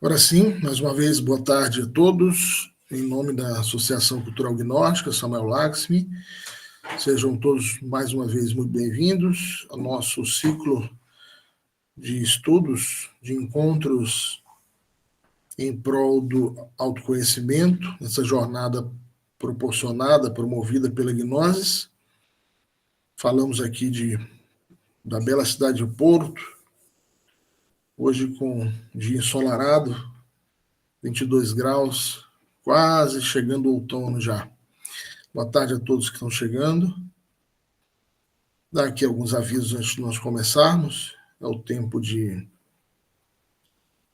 Agora sim, mais uma vez, boa tarde a todos. Em nome da Associação Cultural Gnóstica, Samuel Laxmi, sejam todos mais uma vez muito bem-vindos ao nosso ciclo de estudos, de encontros em prol do autoconhecimento, nessa jornada proporcionada, promovida pela Gnosis. Falamos aqui da bela cidade de Porto, hoje com dia ensolarado, 22 graus, quase chegando o outono já. Boa tarde a todos que estão chegando. Dar aqui alguns avisos antes de nós começarmos. É o tempo de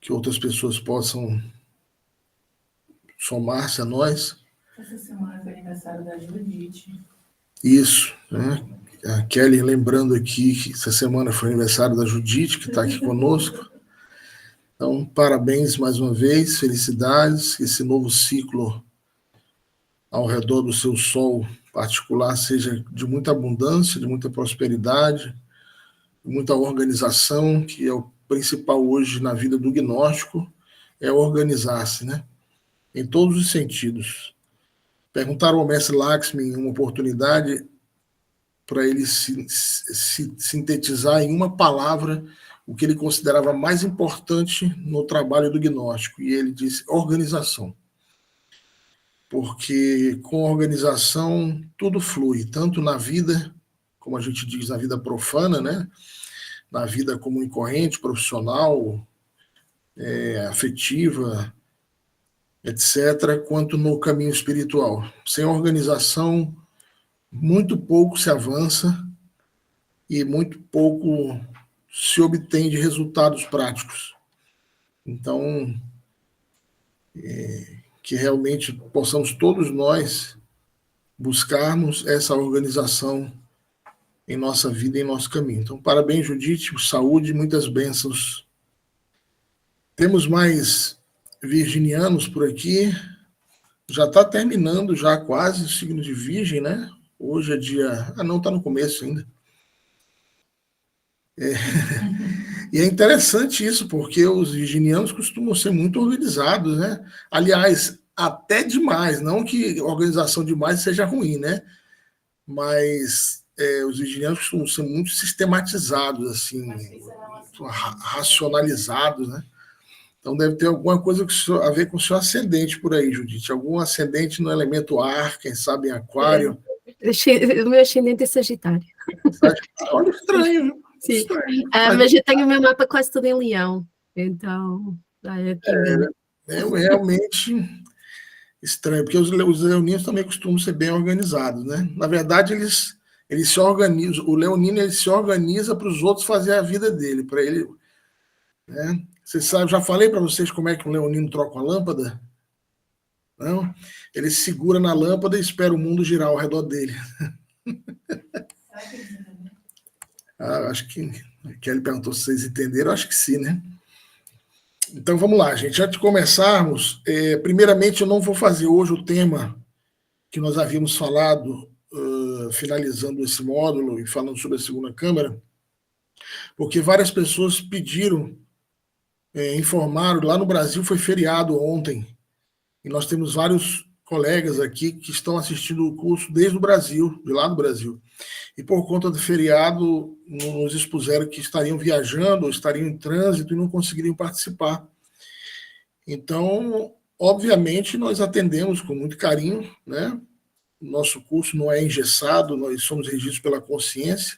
que outras pessoas possam somar-se a nós. Essa semana foi aniversário da Judite. Isso, né? A Kelly lembrando aqui que essa semana foi aniversário da Judite, que está aqui conosco. Então, parabéns mais uma vez, felicidades, que esse novo ciclo ao redor do seu sol particular seja de muita abundância, de muita prosperidade, de muita organização, que é o principal hoje na vida do gnóstico, é organizar-se, né? Em todos os sentidos. Perguntaram ao mestre Laxmi em uma oportunidade para ele sintetizar em uma palavra o que ele considerava mais importante no trabalho do gnóstico, e ele disse organização. Porque com organização tudo flui, tanto na vida, como a gente diz, na vida profana, né? Na vida comum e corrente, profissional, afetiva, etc., quanto no caminho espiritual. Sem organização, muito pouco se avança e muito pouco se obtém de resultados práticos. Então, que realmente possamos todos nós buscarmos essa organização em nossa vida e em nosso caminho. Então, parabéns, Judite, saúde e muitas bênçãos. Temos mais virginianos por aqui. Já está terminando, já quase, o signo de Virgem, né? Hoje é dia... não, está no começo ainda. E é interessante isso, porque os virginianos costumam ser muito organizados, né? Aliás, até demais, não que organização demais seja ruim, né? Mas os virginianos costumam ser muito sistematizados, assim, muito racionalizados, né? Então deve ter alguma coisa a ver com o seu ascendente por aí, Judite. Algum ascendente no elemento ar, quem sabe em aquário. O meu ascendente é Sagitário. Olha, estranho, viu? Sim. Estranho. Mas eu tenho o meu mapa quase todo em Leão. Então, é realmente estranho, porque os leoninos também costumam ser bem organizados, né? Na verdade, eles se organizam, o leonino ele se organiza para os outros fazer a vida dele, para ele, né? Vocês sabem, já falei para vocês como é que um leonino troca a lâmpada? Não? Ele segura na lâmpada e espera o mundo girar ao redor dele. Acho que a Kelly perguntou se vocês entenderam, acho que sim, né? Então vamos lá, gente. Antes de começarmos, primeiramente eu não vou fazer hoje o tema que nós havíamos falado, finalizando esse módulo e falando sobre a segunda câmara, porque várias pessoas pediram, informaram, lá no Brasil foi feriado ontem, e nós temos vários colegas aqui que estão assistindo o curso desde o Brasil, de lá do Brasil. E por conta do feriado, nos expuseram que estariam viajando, ou estariam em trânsito e não conseguiriam participar. Então, obviamente, nós atendemos com muito carinho, né? Nosso curso não é engessado, nós somos regidos pela consciência,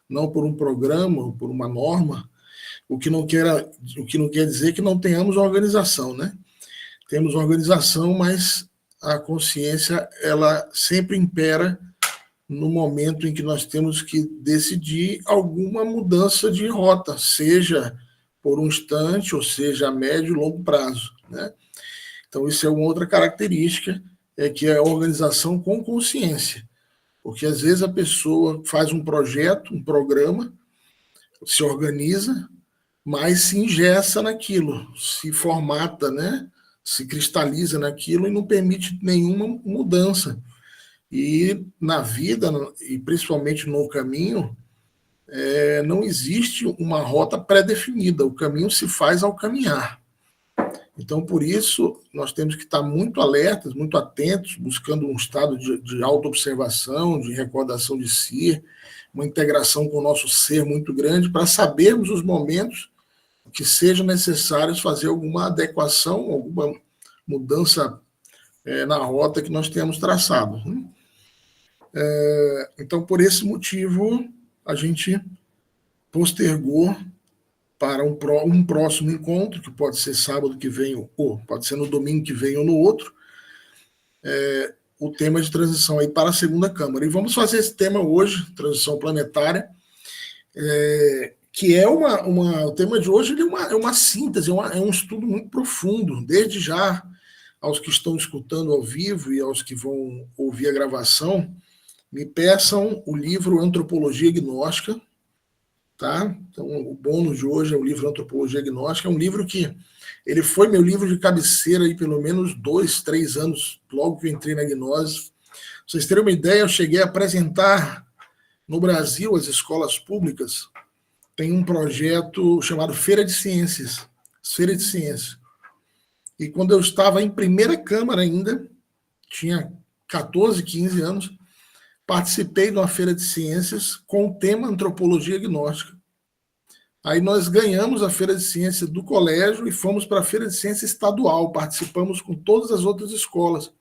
não por um programa ou por uma norma, o que não quer dizer que não tenhamos organização, né? Temos organização, mas a consciência, ela sempre impera no momento em que nós temos que decidir alguma mudança de rota, seja por um instante, ou seja a médio e longo prazo, né? Então, isso é uma outra característica, que é a organização com consciência. Porque, às vezes, a pessoa faz um projeto, um programa, se organiza, mas se engessa naquilo, se formata, né? Se cristaliza naquilo e não permite nenhuma mudança. E na vida, e principalmente no caminho, não existe uma rota pré-definida. O caminho se faz ao caminhar. Então, por isso, nós temos que estar muito alertas, muito atentos, buscando um estado de autoobservação, de recordação de si, uma integração com o nosso ser muito grande, para sabermos os momentos que sejam necessários fazer alguma adequação, alguma mudança na rota que nós temos traçado. Então, por esse motivo, a gente postergou para um próximo encontro, que pode ser sábado que vem, ou pode ser no domingo que vem ou no outro, o tema de transição aí para a segunda Câmara. E vamos fazer esse tema hoje, transição planetária, que é o tema de hoje é uma síntese, é um estudo muito profundo, desde já aos que estão escutando ao vivo e aos que vão ouvir a gravação, me peçam o livro Antropologia Gnóstica, tá? Então, o bônus de hoje é o livro Antropologia Gnóstica, é um livro que ele foi meu livro de cabeceira aí pelo menos 2, 3 anos, logo que eu entrei na gnose. Pra vocês terem uma ideia, eu cheguei a apresentar no Brasil, as escolas públicas, tem um projeto chamado Feira de Ciências. Feira de Ciências. E quando eu estava em primeira Câmara ainda, tinha 14, 15 anos, participei de uma feira de ciências com o tema Antropologia Gnóstica. Aí nós ganhamos a feira de ciências do colégio e fomos para a feira de ciências estadual, participamos com todas as outras escolas,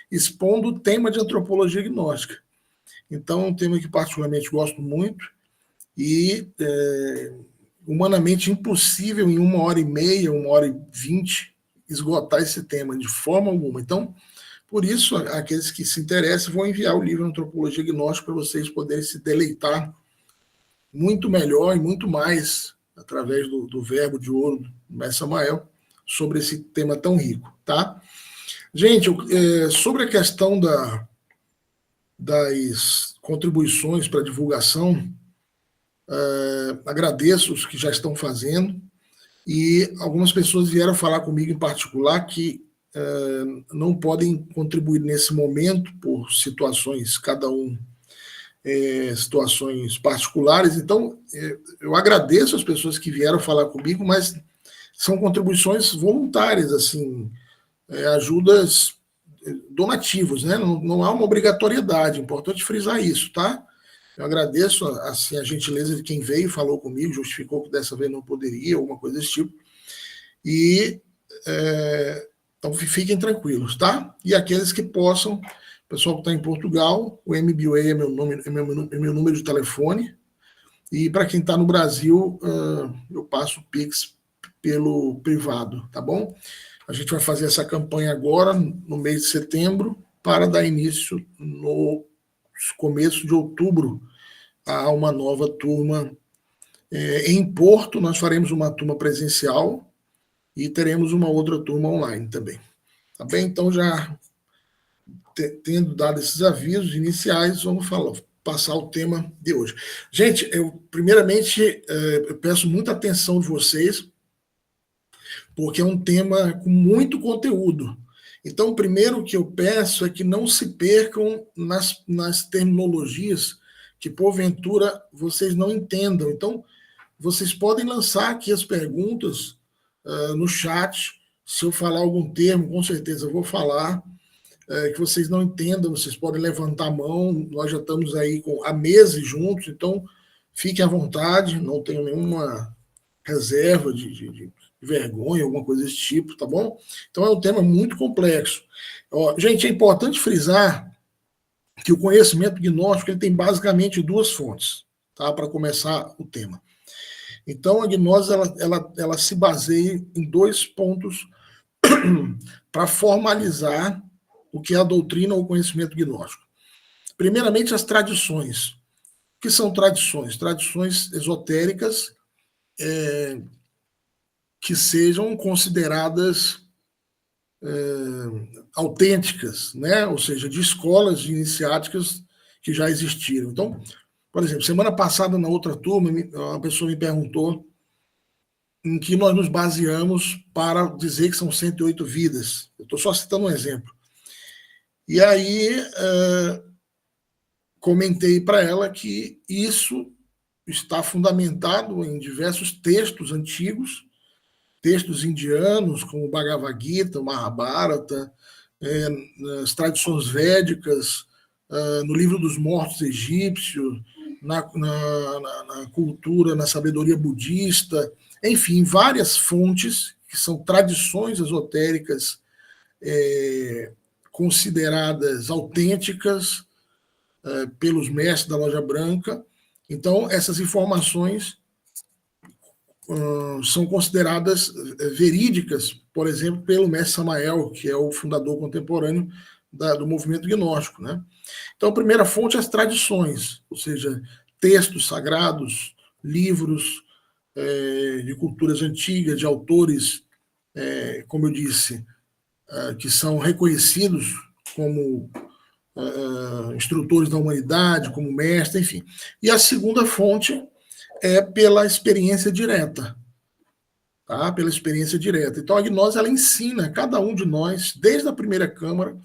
expondo o tema de Antropologia Gnóstica. Então é um tema que particularmente gosto muito e humanamente impossível em 1h30, 1h20, esgotar esse tema de forma alguma. Então, por isso, aqueles que se interessam vão enviar o livro Antropologia Gnóstica para vocês poderem se deleitar muito melhor e muito mais através do verbo de ouro do Mestre Samael sobre esse tema tão rico, tá? Gente, sobre a questão das contribuições para divulgação, agradeço os que já estão fazendo e algumas pessoas vieram falar comigo em particular que não podem contribuir nesse momento por situações, cada um situações particulares. Então, eu agradeço as pessoas que vieram falar comigo, mas são contribuições voluntárias, assim, ajudas donativas, né? Não há uma obrigatoriedade, é importante frisar isso, tá? Eu agradeço assim, a gentileza de quem veio, falou comigo, justificou que dessa vez não poderia, alguma coisa desse tipo. E então fiquem tranquilos, tá? E aqueles que possam, pessoal que está em Portugal, o MBA é meu número de telefone. E para quem está no Brasil, eu passo o Pix pelo privado, tá bom? A gente vai fazer essa campanha agora, no mês de setembro, para dar início no começo de outubro a uma nova turma. Em Porto, nós faremos uma turma presencial e teremos uma outra turma online também. Tá bem? Então, já tendo dado esses avisos iniciais, vamos passar o tema de hoje. Gente, primeiramente, eu peço muita atenção de vocês, porque é um tema com muito conteúdo. Então, o primeiro que eu peço é que não se percam nas terminologias que, porventura, vocês não entendam. Então, vocês podem lançar aqui as perguntas no chat. Se eu falar algum termo, com certeza eu vou falar. Que vocês não entendam, vocês podem levantar a mão. Nós já estamos aí há meses juntos, então fiquem à vontade, não tenho nenhuma reserva de vergonha, alguma coisa desse tipo, tá bom? Então é um tema muito complexo. Gente, é importante frisar que o conhecimento gnóstico ele tem basicamente 2 fontes, tá? Para começar o tema. Então a gnose ela se baseia em 2 pontos para formalizar o que é a doutrina ou o conhecimento gnóstico. Primeiramente, as tradições. O que são tradições? Tradições esotéricas que sejam consideradas autênticas, né? Ou seja, de escolas iniciáticas que já existiram. Então, por exemplo, semana passada, na outra turma, uma pessoa me perguntou em que nós nos baseamos para dizer que são 108 vidas. Eu estou só citando um exemplo. E aí comentei para ela que isso está fundamentado em diversos textos antigos textos indianos, como o Bhagavad Gita, o Mahabharata, nas tradições védicas, no livro dos mortos egípcio, na cultura, na sabedoria budista, enfim, várias fontes que são tradições esotéricas consideradas autênticas pelos mestres da Loja Branca. Então, essas informações são consideradas verídicas, por exemplo, pelo mestre Samael, que é o fundador contemporâneo do movimento gnóstico, né? Então, a primeira fonte é as tradições, ou seja, textos sagrados, livros de culturas antigas, de autores, como eu disse, que são reconhecidos como instrutores da humanidade, como mestres, enfim. E a segunda fonte é pela experiência direta, tá? Pela experiência direta. Então, a gnose, ela ensina a cada um de nós, desde a primeira câmara,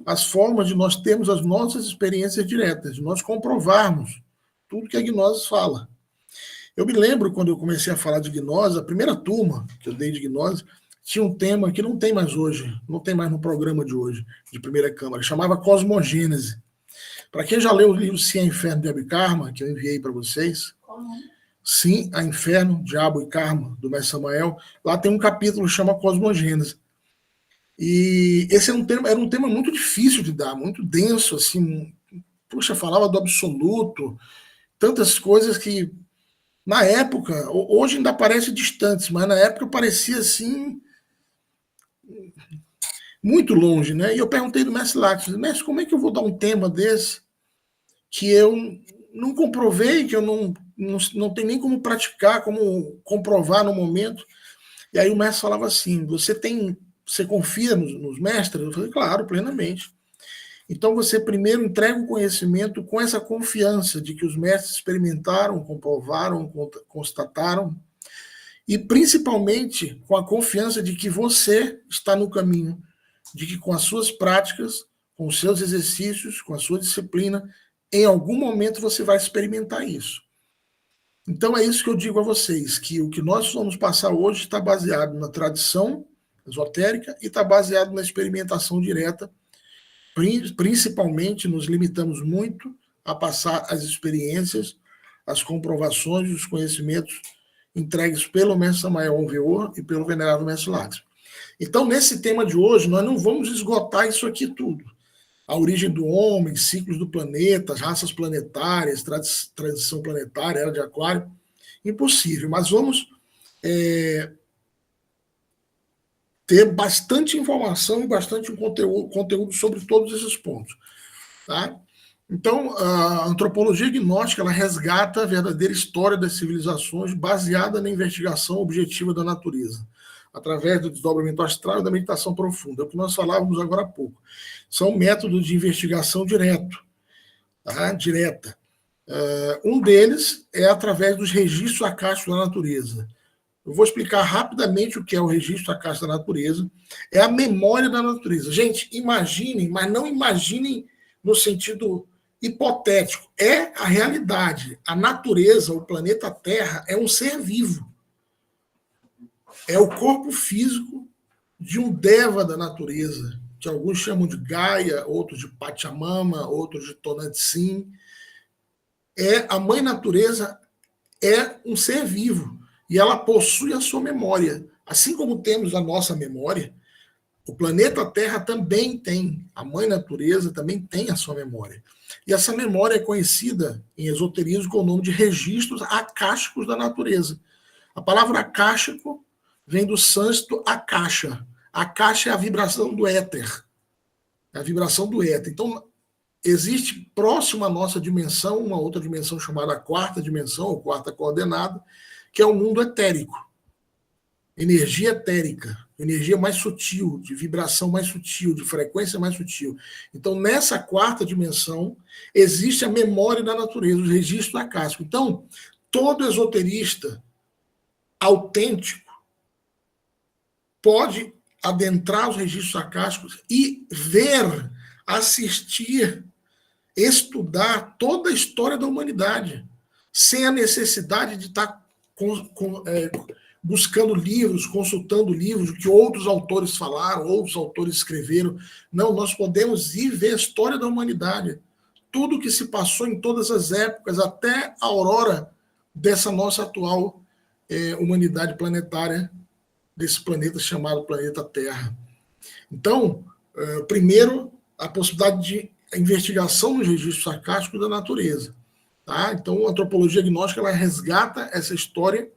as formas de nós termos as nossas experiências diretas, de nós comprovarmos tudo que a gnose fala. Eu me lembro, quando eu comecei a falar de gnose, a primeira turma que eu dei de gnose tinha um tema que não tem mais hoje, não tem mais no programa de hoje, de primeira câmara, chamava Cosmogênese. Para quem já leu o livro Sim a Inferno, Diabo e Karma, que eu enviei para vocês, Sim a Inferno, Diabo e Karma, do mestre Samael, lá tem um capítulo que chama Cosmogênese. E esse era um tema muito difícil de dar, muito denso, assim, puxa, falava do absoluto, tantas coisas que, na época, hoje ainda parece distantes, mas na época parecia, assim, muito longe, né? E eu perguntei do mestre Lactus, mestre, como é que eu vou dar um tema desse que eu não comprovei, que eu não tenho nem como praticar, como comprovar no momento? E aí o mestre falava assim, você confia nos mestres? Eu falei, claro, plenamente. Então você primeiro entrega o conhecimento com essa confiança de que os mestres experimentaram, comprovaram, constataram, e principalmente com a confiança de que você está no caminho, de que com as suas práticas, com os seus exercícios, com a sua disciplina, em algum momento você vai experimentar isso. Então é isso que eu digo a vocês, que o que nós vamos passar hoje está baseado na tradição esotérica e está baseado na experimentação direta. Principalmente nos limitamos muito a passar as experiências, as comprovações, os conhecimentos entregues pelo mestre Samael Aumveor e pelo venerável mestre Lactus. Então, nesse tema de hoje, nós não vamos esgotar isso aqui tudo. A origem do homem, ciclos do planeta, as raças planetárias, transição planetária, era de Aquário, impossível. Mas vamos ter bastante informação e bastante conteúdo sobre todos esses pontos. Tá? Então, a antropologia gnóstica, ela resgata a verdadeira história das civilizações baseada na investigação objetiva da natureza, através do desdobramento astral e da meditação profunda. É o que nós falávamos agora há pouco. São métodos de investigação direto, tá? Direta. Um deles é através dos registros acásticos da natureza. Eu vou explicar rapidamente o que é o registro acástico da natureza. É a memória da natureza. Gente, imaginem, mas não imaginem no sentido hipotético. É a realidade. A natureza, o planeta Terra, é um ser vivo. É o corpo físico de um deva da natureza, que alguns chamam de Gaia, outros de Pachamama, outros de Tonantzin. A mãe natureza é um ser vivo e ela possui a sua memória. Assim como temos a nossa memória, o planeta Terra também tem, a mãe natureza também tem a sua memória. E essa memória é conhecida em esoterismo com o nome de registros acásticos da natureza. A palavra acástico vem do sânscrito akasha. Akasha é a vibração do éter. É a vibração do éter. Então, existe próximo à nossa dimensão, uma outra dimensão chamada quarta dimensão, ou quarta coordenada, que é o mundo etérico. Energia etérica, energia mais sutil, de vibração mais sutil, de frequência mais sutil. Então, nessa quarta dimensão, existe a memória da natureza, os registros acásticos. Então, todo esoterista autêntico pode adentrar os registros acásticos e ver, assistir, estudar toda a história da humanidade, sem a necessidade de estar buscando livros, consultando livros, o que outros autores falaram, outros autores escreveram. Não, nós podemos ir ver a história da humanidade. Tudo que se passou em todas as épocas, até a aurora dessa nossa atual humanidade planetária, desse planeta chamado planeta Terra. Então, primeiro, a possibilidade de investigação nos registros sarcásticos da natureza. Tá? Então, a antropologia gnóstica ela resgata essa história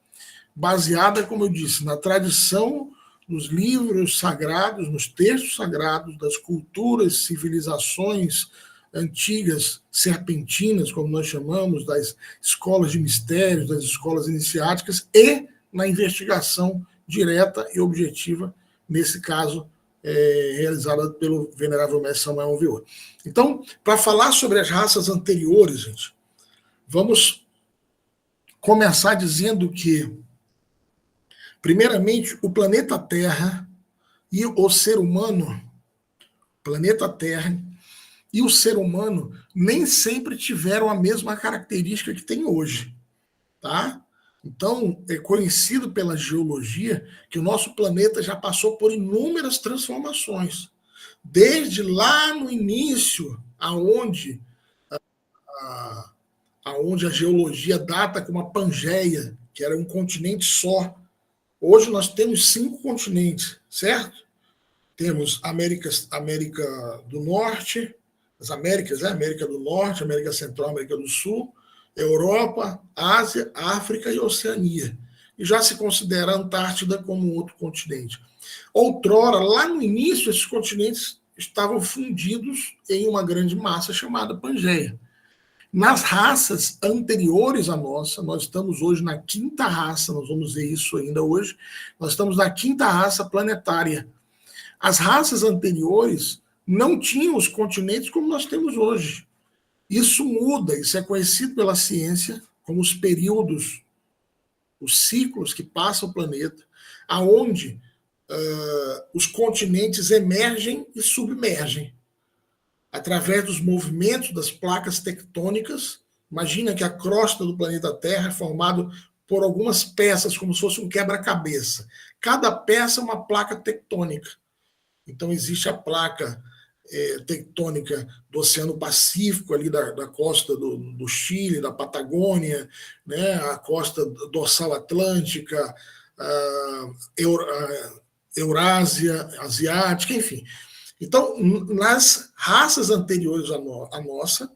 baseada, como eu disse, na tradição dos livros sagrados, nos textos sagrados, das culturas, civilizações antigas, serpentinas, como nós chamamos, das escolas de mistérios, das escolas iniciáticas, e na investigação direta e objetiva, nesse caso, realizada pelo venerável mestre Samuel Alveor. Então, para falar sobre as raças anteriores, gente, vamos começar dizendo que, primeiramente, o planeta Terra e o ser humano, planeta Terra e o ser humano nem sempre tiveram a mesma característica que tem hoje, tá? Então, é conhecido pela geologia que o nosso planeta já passou por inúmeras transformações. Desde lá no início, aonde a geologia data como a Pangeia, que era um continente só. Hoje nós temos 5 continentes, certo? Temos América do Norte, as Américas, América do Norte, América Central, América do Sul, Europa, Ásia, África e Oceania. E já se considera a Antártida como outro continente. Outrora, lá no início, esses continentes estavam fundidos em uma grande massa chamada Pangeia. Nas raças anteriores à nossa, nós estamos hoje na 5ª raça, nós vamos ver isso ainda hoje, nós estamos na 5ª raça planetária. As raças anteriores não tinham os continentes como nós temos hoje. Isso muda, isso é conhecido pela ciência como os períodos, os ciclos que passa o planeta, aonde os continentes emergem e submergem através dos movimentos das placas tectônicas. Imagina que a crosta do planeta Terra é formada por algumas peças, como se fosse um quebra-cabeça. Cada peça é uma placa tectônica. Então, existe a placa tectônica do Oceano Pacífico, ali da costa do Chile, da Patagônia, né, a costa dorsal atlântica, Eurásia, Asiática, enfim. Então, nas raças anteriores à nossa,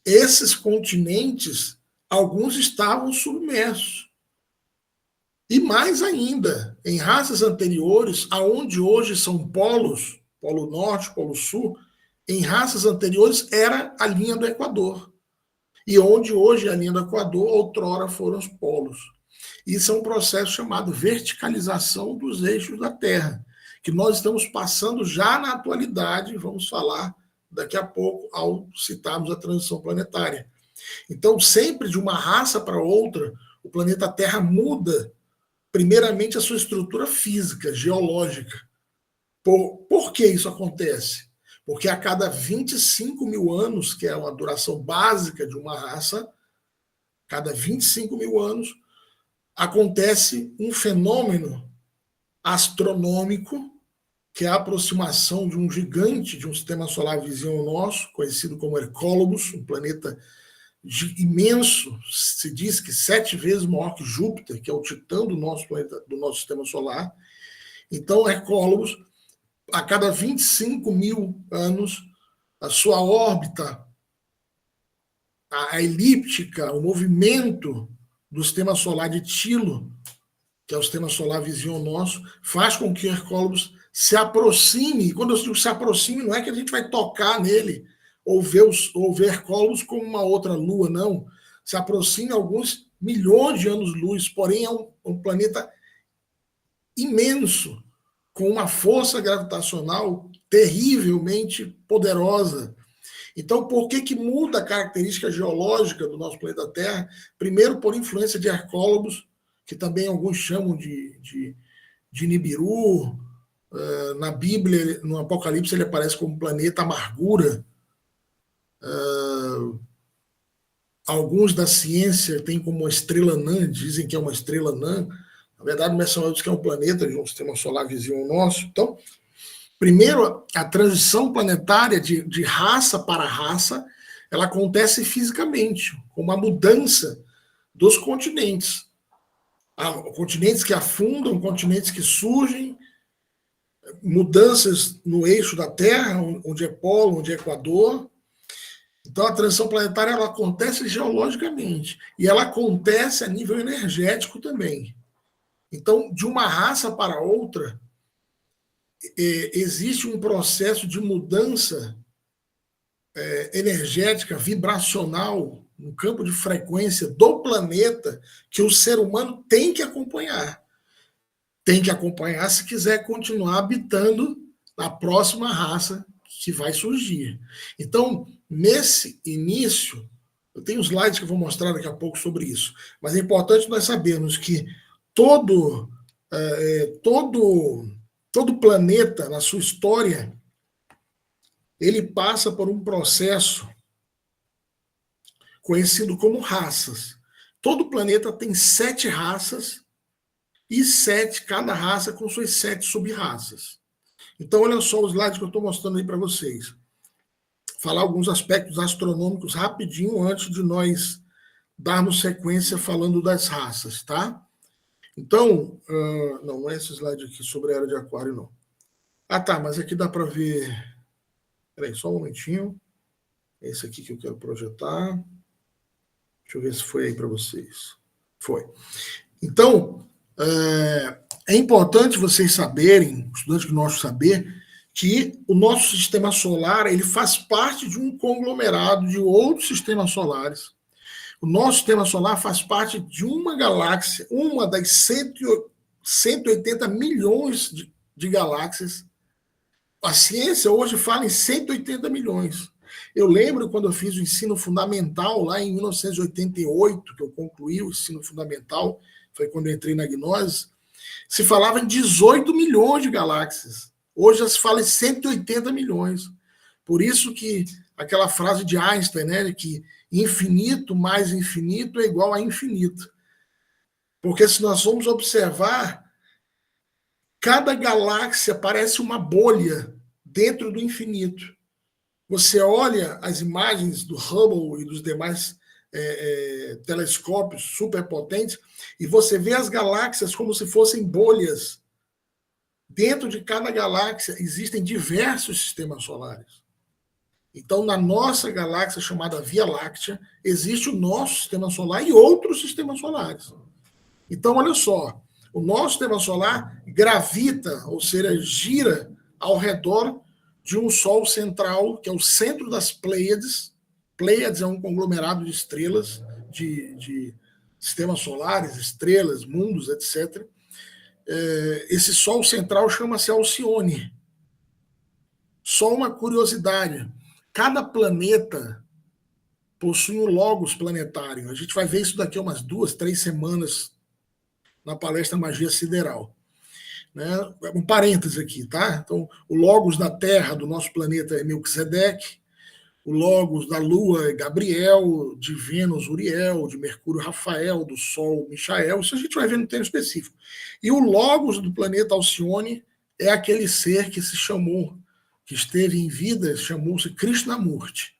esses continentes, alguns estavam submersos. E mais ainda, em raças anteriores, aonde hoje são polos, Polo Norte, Polo Sul, em raças anteriores era a linha do Equador. E onde hoje é a linha do Equador, outrora foram os polos. Isso é um processo chamado verticalização dos eixos da Terra, que nós estamos passando já na atualidade, vamos falar daqui a pouco, ao citarmos a transição planetária. Então, sempre de uma raça para outra, o planeta Terra muda, primeiramente, a sua estrutura física, geológica. Por que isso acontece? Porque a cada 25 mil anos, que é uma duração básica de uma raça, cada 25 mil anos, acontece um fenômeno astronômico, que é a aproximação de um gigante de um sistema solar vizinho ao nosso, conhecido como Hercólobos, um planeta imenso, se diz que 7 vezes maior que Júpiter, que é o titã do nosso planeta, do nosso sistema solar. Então, Hercólobos, a cada 25 mil anos, a sua órbita, a elíptica, o movimento do sistema solar de Tilo, que é o sistema solar vizinho ao nosso, faz com que Hercólobos se aproxime. E quando eu digo se aproxime, não é que a gente vai tocar nele ou ver Hercólobos como uma outra lua, não. Se aproxime alguns milhões de anos-luz, porém é um planeta imenso, com uma força gravitacional terrivelmente poderosa. Então, por que muda a característica geológica do nosso planeta Terra? Primeiro, por influência de Hercólobos, que também alguns chamam de Nibiru. Na Bíblia, no Apocalipse, ele aparece como planeta amargura. Alguns da ciência têm como uma estrela anã, dizem que é uma estrela anã, Na verdade, o Messianides, que é um planeta de um sistema solar vizinho ao nosso. Então, primeiro, a transição planetária de raça para raça, ela acontece fisicamente, com uma mudança dos continentes. Há continentes que afundam, continentes que surgem, mudanças no eixo da Terra, onde é polo, onde é equador. Então, a transição planetária ela acontece geologicamente e ela acontece a nível energético também. Então, de uma raça para outra, existe um processo de mudança energética, vibracional, no campo de frequência do planeta que o ser humano tem que acompanhar. Tem que acompanhar se quiser continuar habitando na próxima raça que vai surgir. Então, nesse início, eu tenho slides que eu vou mostrar daqui a pouco sobre isso, mas é importante nós sabermos que todo planeta, na sua história, ele passa por um processo conhecido como raças. Todo planeta tem 7 raças e cada raça com suas 7 sub-raças. Então, olha só os slides que eu estou mostrando aí para vocês. Falar alguns aspectos astronômicos rapidinho antes de nós darmos sequência falando das raças, tá? Então, não é esse slide aqui sobre a era de Aquário, não. Ah, tá, mas aqui dá para ver... Peraí, só um momentinho. Esse aqui que eu quero projetar. Deixa eu ver se foi aí para vocês. Foi. Então, é importante vocês saberem, estudantes que nós saber, que o nosso sistema solar ele faz parte de um conglomerado de outros sistemas solares. O nosso sistema solar faz parte de uma galáxia, uma das 180 milhões de galáxias. A ciência hoje fala em 180 milhões. Eu lembro quando eu fiz o ensino fundamental, lá em 1988, que eu concluí o ensino fundamental, foi quando eu entrei na gnose, se falava em 18 milhões de galáxias. Hoje já se fala em 180 milhões. Por isso que aquela frase de Einstein, né, que infinito mais infinito é igual a infinito. Porque se nós formos observar, cada galáxia parece uma bolha dentro do infinito. Você olha as imagens do Hubble e dos demais telescópios superpotentes e você vê as galáxias como se fossem bolhas. Dentro de cada galáxia existem diversos sistemas solares. Então, na nossa galáxia chamada Via Láctea, existe o nosso sistema solar e outros sistemas solares. Então, olha só, o nosso sistema solar gravita, ou seja, gira ao redor de um Sol central, que é o centro das Pleiades. Pleiades é um conglomerado de estrelas, de sistemas solares, estrelas, mundos, etc. Esse Sol central chama-se Alcione. Só uma curiosidade, cada planeta possui um logos planetário. A gente vai ver isso daqui a umas 2, 3 semanas na palestra Magia Sideral. Né? Um parêntese aqui, tá? Então, o logos da Terra, do nosso planeta, é Melquisedeque, o logos da Lua é Gabriel, de Vênus, Uriel, de Mercúrio, Rafael, do Sol, Michael. Isso a gente vai ver no termo específico. E o logos do planeta Alcione é aquele ser que se chamou, que esteve em vida, chamou-se Krishnamurti.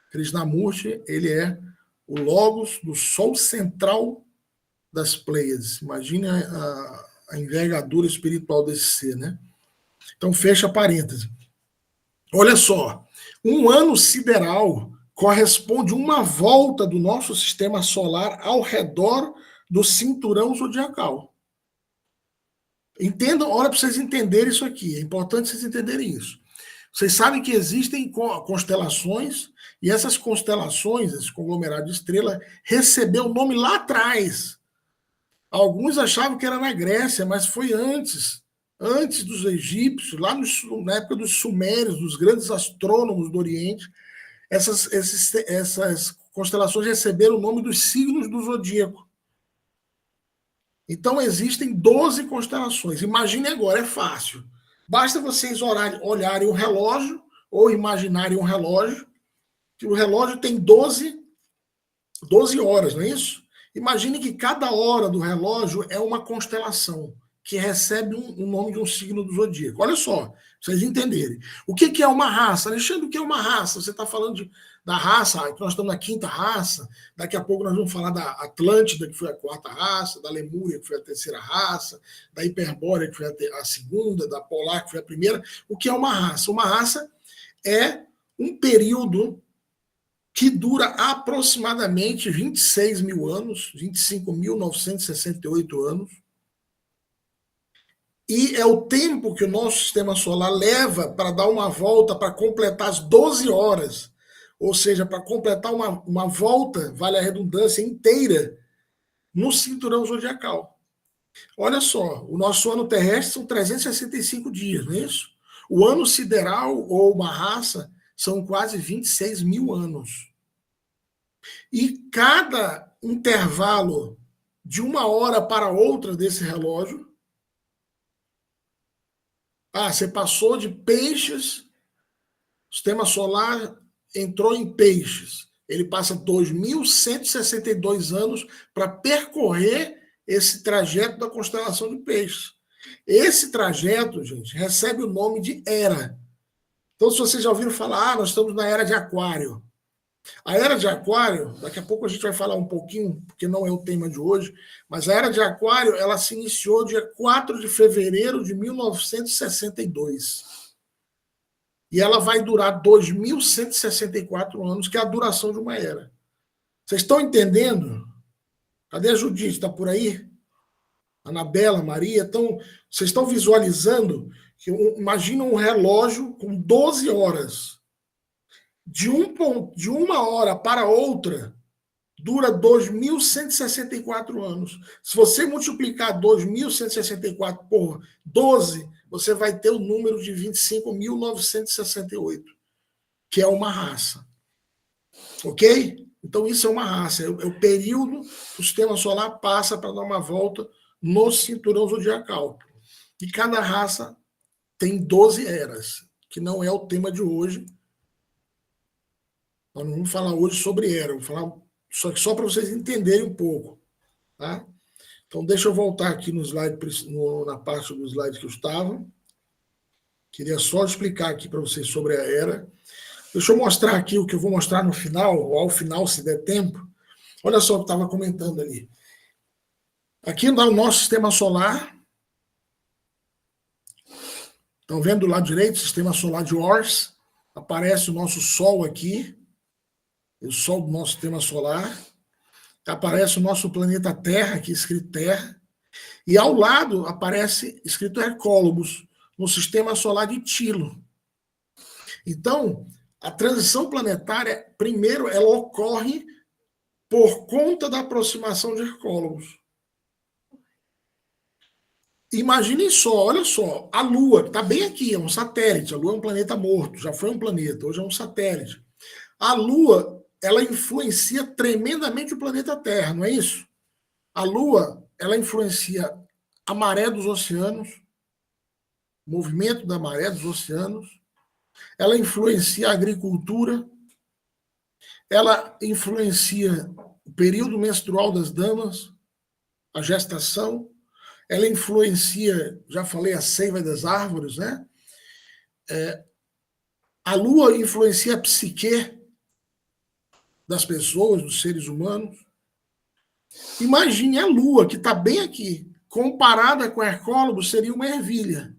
Krishnamurti, ele é o logos do Sol central das Pleiades. Imagine a envergadura espiritual desse ser, né? Então, fecha parêntese. Olha só, um ano sideral corresponde a uma volta do nosso sistema solar ao redor do cinturão zodiacal. Entendam, olha para vocês entenderem isso aqui, é importante vocês entenderem isso. Vocês sabem que existem constelações, e essas constelações, esse conglomerado de estrela, recebeu o nome lá atrás. Alguns achavam que era na Grécia, mas foi antes dos egípcios, lá na época dos sumérios, dos grandes astrônomos do Oriente, essas constelações receberam o nome dos signos do zodíaco. Então, existem 12 constelações. Imagine agora, é fácil. Basta vocês olharem o relógio, ou imaginarem um relógio, que o relógio tem 12 horas, não é isso? Imagine que cada hora do relógio é uma constelação que recebe um nome de um signo do zodíaco. Olha só, pra vocês entenderem. O que é uma raça? Alexandre, o que é uma raça? Você está falando da raça, nós estamos na 5ª raça, daqui a pouco nós vamos falar da Atlântida, que foi a 4ª raça, da Lemúria, que foi a 3ª raça, da Hiperbórea, que foi a 2ª, da Polar, que foi a 1ª. O que é uma raça? Uma raça é um período que dura aproximadamente 26 mil anos, 25.968 anos, e é o tempo que o nosso sistema solar leva para dar uma volta, para completar as 12 horas, ou seja, para completar uma volta, vale a redundância, inteira, no cinturão zodiacal. Olha só, o nosso ano terrestre são 365 dias, não é isso? O ano sideral, ou uma raça, são quase 26 mil anos. E cada intervalo de uma hora para outra desse relógio, você passou de peixes, o sistema solar entrou em peixes. Ele passa 2.162 anos para percorrer esse trajeto da constelação de peixes. Esse trajeto, gente, recebe o nome de era. Então, se vocês já ouviram falar, nós estamos na era de Aquário. A era de Aquário, daqui a pouco a gente vai falar um pouquinho, porque não é o tema de hoje, mas a era de Aquário, ela se iniciou dia 4 de fevereiro de 1962. E ela vai durar 2.164 anos, que é a duração de uma era. Vocês estão entendendo? Cadê a Judite? Está por aí? Anabela, Maria? Então, vocês estão visualizando? Imagina um relógio com 12 horas. De uma hora para outra, dura 2.164 anos. Se você multiplicar 2.164 por 12, você vai ter o número de 25.968, que é uma raça. Ok? Então, isso é uma raça. É o período que o sistema solar passa para dar uma volta no cinturão zodiacal. E cada raça tem 12 eras, que não é o tema de hoje. Nós não vamos falar hoje sobre era, vamos falar só para vocês entenderem um pouco. Tá? Então, deixa eu voltar aqui no slide, na parte do slide que eu estava. Queria só explicar aqui para vocês sobre a era. Deixa eu mostrar aqui o que eu vou mostrar no final, ou ao final, se der tempo. Olha só o que eu estava comentando ali. Aqui no nosso sistema solar. Estão vendo do lado direito, sistema solar de Ors. Aparece o nosso Sol aqui. O Sol do nosso sistema solar. Aparece o nosso planeta Terra, aqui escrito Terra. E ao lado aparece escrito Hercólobos, no sistema solar de Tilo. Então, a transição planetária, primeiro, ela ocorre por conta da aproximação de Hercólobos. Imaginem só, olha só, a Lua, que está bem aqui, é um satélite. A Lua é um planeta morto, já foi um planeta, hoje é um satélite. A Lua, ela influencia tremendamente o planeta Terra, não é isso? A Lua, ela influencia a maré dos oceanos, o movimento da maré dos oceanos, ela influencia a agricultura, ela influencia o período menstrual das damas, a gestação, ela influencia, já falei, a seiva das árvores, né? A Lua influencia a psique das pessoas, dos seres humanos. Imagine a Lua, que está bem aqui, comparada com Hercólobos, seria uma ervilha.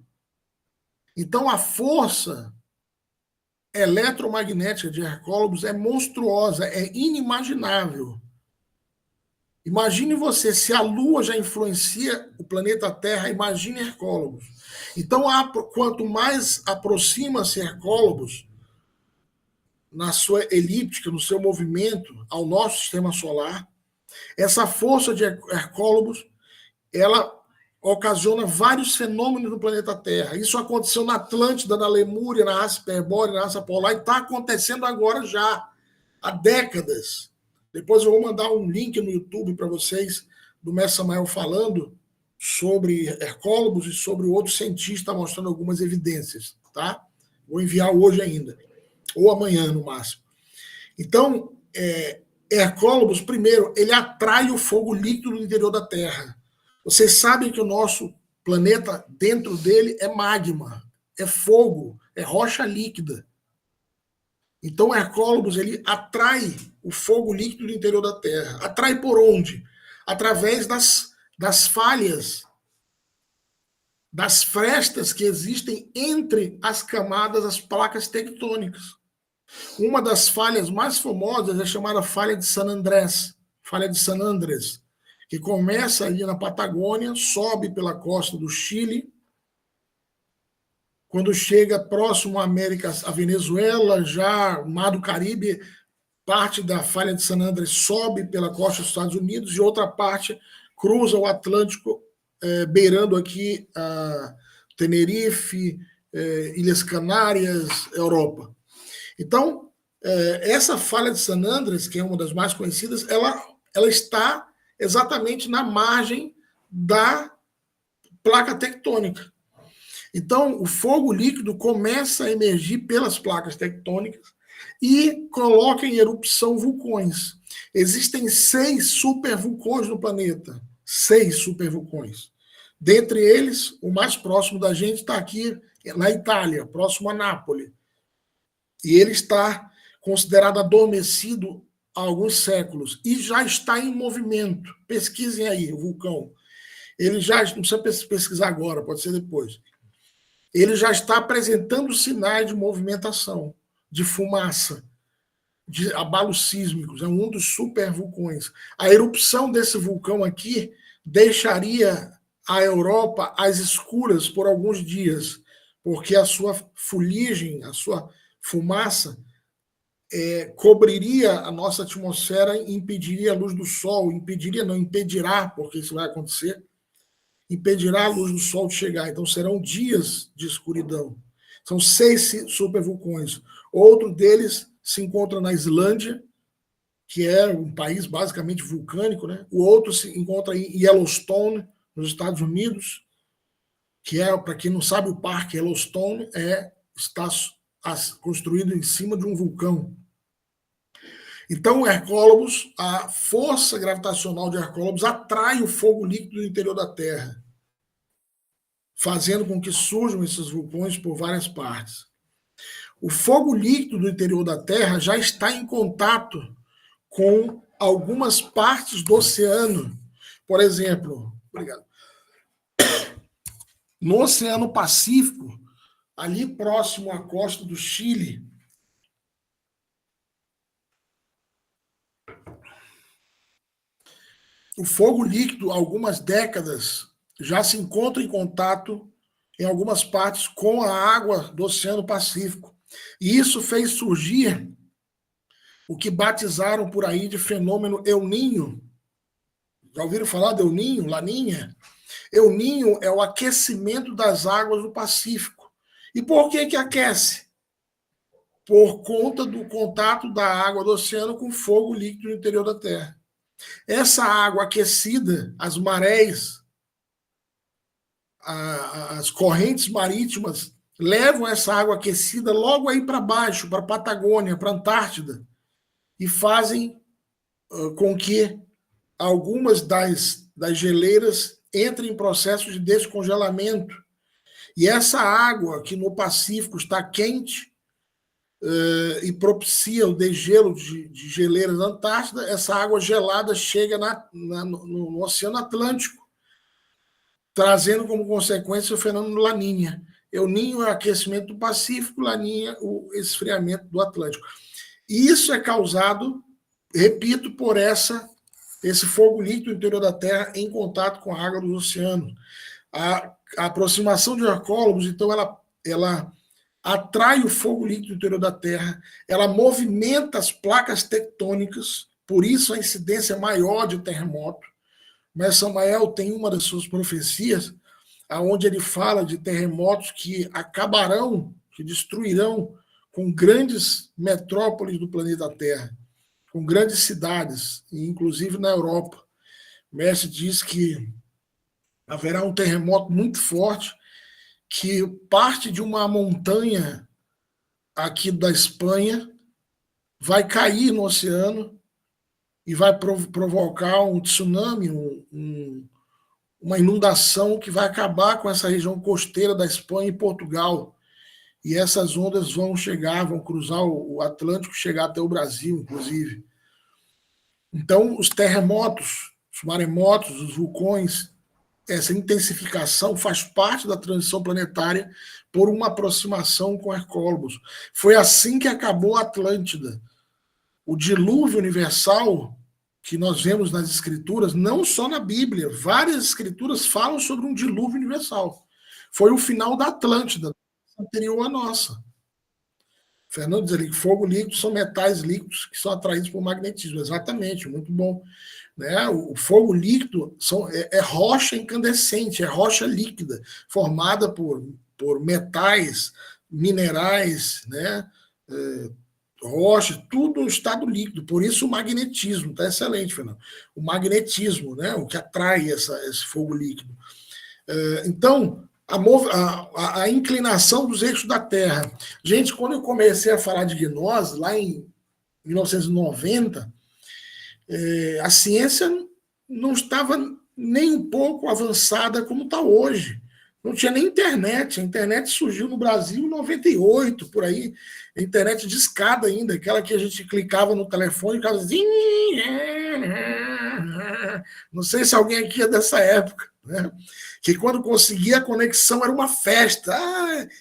Então, a força eletromagnética de Hercólobos é monstruosa, é inimaginável. Imagine você, se a Lua já influencia o planeta Terra, imagine Hercólobos. Então, quanto mais aproxima-se Hercólobos na sua elíptica, no seu movimento ao nosso sistema solar, essa força de Hercólobos, ela ocasiona vários fenômenos no planeta Terra. Isso aconteceu na Atlântida, na Lemúria, na raça Hiperbórea, na raça Polar, e está acontecendo agora já, há décadas. Depois eu vou mandar um link no YouTube para vocês, do Mestre Samael falando sobre Hercólobos e sobre outro cientista mostrando algumas evidências. Tá? Vou enviar hoje ainda, ou amanhã no máximo. Então, Hercólogos, primeiro, ele atrai o fogo líquido no interior da Terra. Vocês sabem que o nosso planeta, dentro dele, é magma, é fogo, é rocha líquida. Então, o Hercólogos, ele atrai o fogo líquido no interior da Terra. Atrai por onde? Através das falhas, das frestas que existem entre as camadas, as placas tectônicas. Uma das falhas mais famosas é chamada Falha de San Andrés, que começa ali na Patagônia, sobe pela costa do Chile, quando chega próximo à América, à Venezuela, já o Mar do Caribe, parte da Falha de San Andrés sobe pela costa dos Estados Unidos e outra parte cruza o Atlântico, beirando aqui a Tenerife, Ilhas Canárias, Europa. Então, essa Falha de San Andrés, que é uma das mais conhecidas, ela está exatamente na margem da placa tectônica. Então, o fogo líquido começa a emergir pelas placas tectônicas e coloca em erupção vulcões. Existem 6 supervulcões no planeta. 6 supervulcões. Dentre eles, o mais próximo da gente está aqui na Itália, próximo a Nápoles. E ele está considerado adormecido há alguns séculos e já está em movimento. Pesquisem aí o vulcão. Ele já, não precisa pesquisar agora, pode ser depois. Ele já está apresentando sinais de movimentação, de fumaça, de abalos sísmicos. É um dos supervulcões. A erupção desse vulcão aqui deixaria a Europa às escuras por alguns dias, porque a sua fuligem, a sua fumaça, cobriria a nossa atmosfera e impediria a luz do sol, impedirá, porque isso vai acontecer, impedirá a luz do sol de chegar. Então serão dias de escuridão. São 6 supervulcões. Outro deles se encontra na Islândia, que é um país basicamente vulcânico, né? O outro se encontra em Yellowstone, nos Estados Unidos, que é, para quem não sabe, o Parque Yellowstone está construído em cima de um vulcão. Então, Hercólogos, a força gravitacional de Hercólogos atrai o fogo líquido do interior da Terra, fazendo com que surjam esses vulcões por várias partes. O fogo líquido do interior da Terra já está em contato com algumas partes do oceano. Por exemplo, no Oceano Pacífico, ali próximo à costa do Chile, o fogo líquido, há algumas décadas, já se encontra em contato em algumas partes com a água do Oceano Pacífico. E isso fez surgir o que batizaram por aí de fenômeno El Niño. Já ouviram falar de El Niño, Laninha? El Niño é o aquecimento das águas do Pacífico. E por que aquece? Por conta do contato da água do oceano com fogo líquido no interior da Terra. Essa água aquecida, as marés, as correntes marítimas levam essa água aquecida logo aí para baixo, para a Patagônia, para a Antártida, e fazem com que algumas das geleiras entrem em processo de descongelamento. E essa água que no Pacífico está quente e propicia o degelo de geleiras da Antártida, essa água gelada chega no Oceano Atlântico, trazendo como consequência o fenômeno Laninha. El Niño é o aquecimento do Pacífico, Laninha o esfriamento do Atlântico. E isso é causado, repito, por esse fogo líquido no interior da Terra em contato com a água do oceano. A aproximação de Hercólogos, então, ela atrai o fogo líquido no interior da Terra, ela movimenta as placas tectônicas, por isso a incidência maior de terremoto. Mas Samael tem uma das suas profecias, onde ele fala de terremotos que acabarão, que destruirão com grandes metrópoles do planeta Terra, com grandes cidades, inclusive na Europa. O mestre diz que haverá um terremoto muito forte, que parte de uma montanha aqui da Espanha vai cair no oceano e vai provocar um tsunami, uma inundação que vai acabar com essa região costeira da Espanha e Portugal. E essas ondas vão cruzar o Atlântico, chegar até o Brasil, inclusive. Então, os terremotos, os maremotos, os vulcões, essa intensificação faz parte da transição planetária por uma aproximação com Hercólogos. Foi assim que acabou a Atlântida. O dilúvio universal que nós vemos nas escrituras, não só na Bíblia, várias escrituras falam sobre um dilúvio universal. Foi o final da Atlântida, anterior à nossa. Fernando diz ali que fogo líquido são metais líquidos que são atraídos por magnetismo. Exatamente, muito bom. Né? O fogo líquido é rocha incandescente, é rocha líquida, formada por metais, minerais, né? Rocha, tudo em estado líquido. Por isso o magnetismo, está excelente, Fernando. O magnetismo, né? O que atrai esse fogo líquido. Então, a inclinação dos eixos da Terra. Gente, quando eu comecei a falar de gnose, lá em 1990, a ciência não estava nem um pouco avançada como está hoje. Não tinha nem internet. A internet surgiu no Brasil em 98, por aí. A internet de escada ainda, aquela que a gente clicava no telefone e ficava assim... Não sei se alguém aqui é dessa época, né? Que quando conseguia a conexão era uma festa.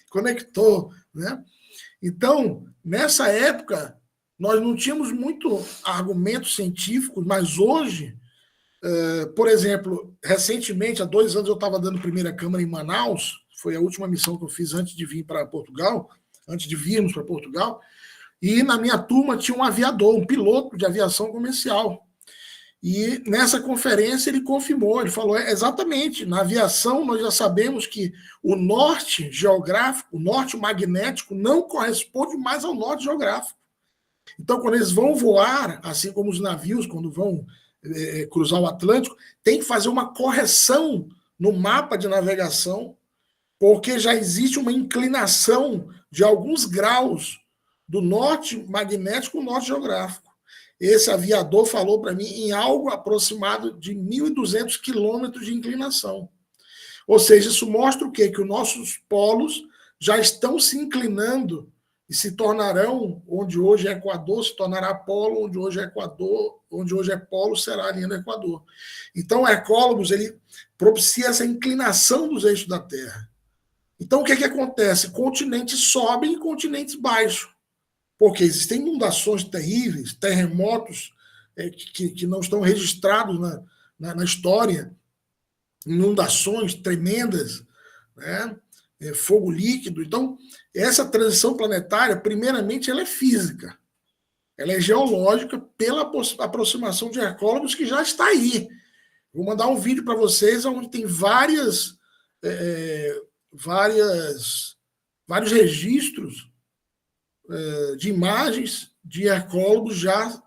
Conectou, né? Então, nessa época, nós não tínhamos muito argumentos científicos, mas hoje, por exemplo, recentemente, há 2 anos, eu estava dando primeira câmara em Manaus, foi a última missão que eu fiz antes de vir para Portugal, antes de virmos para Portugal, e na minha turma tinha um aviador, um piloto de aviação comercial. E nessa conferência ele confirmou, ele falou, exatamente, na aviação nós já sabemos que o norte geográfico, o norte magnético, não corresponde mais ao norte geográfico. Então, quando eles vão voar, assim como os navios, quando vão cruzar o Atlântico, tem que fazer uma correção no mapa de navegação, porque já existe uma inclinação de alguns graus do norte magnético ao norte geográfico. Esse aviador falou para mim em algo aproximado de 1.200 quilômetros de inclinação. Ou seja, isso mostra o quê? Que os nossos polos já estão se inclinando e se tornarão, onde hoje é Equador, se tornará polo, onde hoje é Equador, onde hoje é polo, será a linha do Equador. Então, o Hercólogos, ele propicia essa inclinação dos eixos da Terra. Então, o que acontece? Continentes sobem e continentes baixam. Porque existem inundações terríveis, terremotos que não estão registrados na história, inundações tremendas, né? Fogo líquido. Então, essa transição planetária, primeiramente, ela é física. Ela é geológica pela aproximação de Hercólogos, que já está aí. Vou mandar um vídeo para vocês onde tem vários registros de imagens de Hercólogos já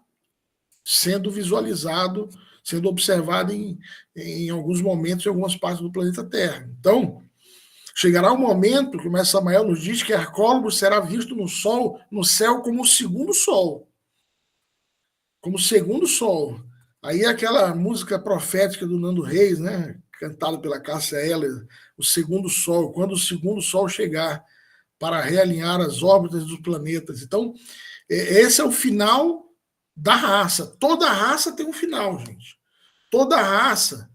sendo visualizado, sendo observado em alguns momentos em algumas partes do planeta Terra. Então, chegará um momento, como Samael nos diz, que Hercólogos será visto no céu como o segundo sol. Como o segundo sol. Aí aquela música profética do Nando Reis, né, cantada pela Cássia Eller, o segundo sol, quando o segundo sol chegar para realinhar as órbitas dos planetas. Então, esse é o final da raça. Toda raça tem um final, gente. Toda raça.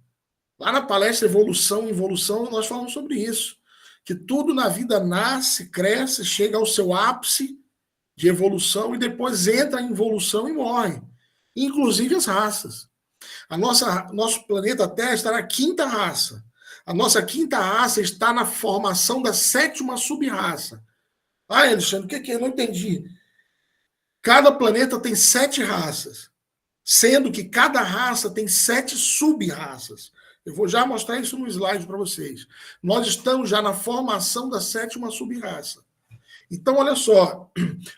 Lá na palestra Evolução e Involução, nós falamos sobre isso. Que tudo na vida nasce, cresce, chega ao seu ápice de evolução e depois entra em evolução e morre. Inclusive as raças. Nosso planeta Terra está na 5ª raça. A nossa 5ª raça está na formação da 7ª sub-raça. Alexandre, o que é? Eu não entendi. Cada planeta tem 7 raças, sendo que cada raça tem 7 sub-raças. Eu vou já mostrar isso no slide para vocês. Nós estamos já na formação da 7ª sub-raça. Então, olha só.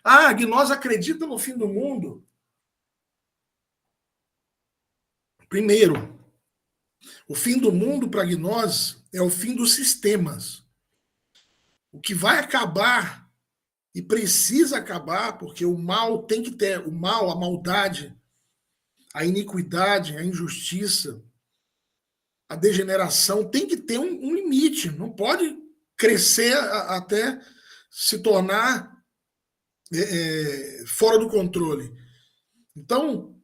A gnose acredita no fim do mundo? Primeiro, o fim do mundo para a gnose é o fim dos sistemas. O que vai acabar, e precisa acabar, porque o mal tem que ter, o mal, a maldade, a iniquidade, a injustiça, a degeneração tem que ter um limite, não pode crescer até se tornar fora do controle. Então,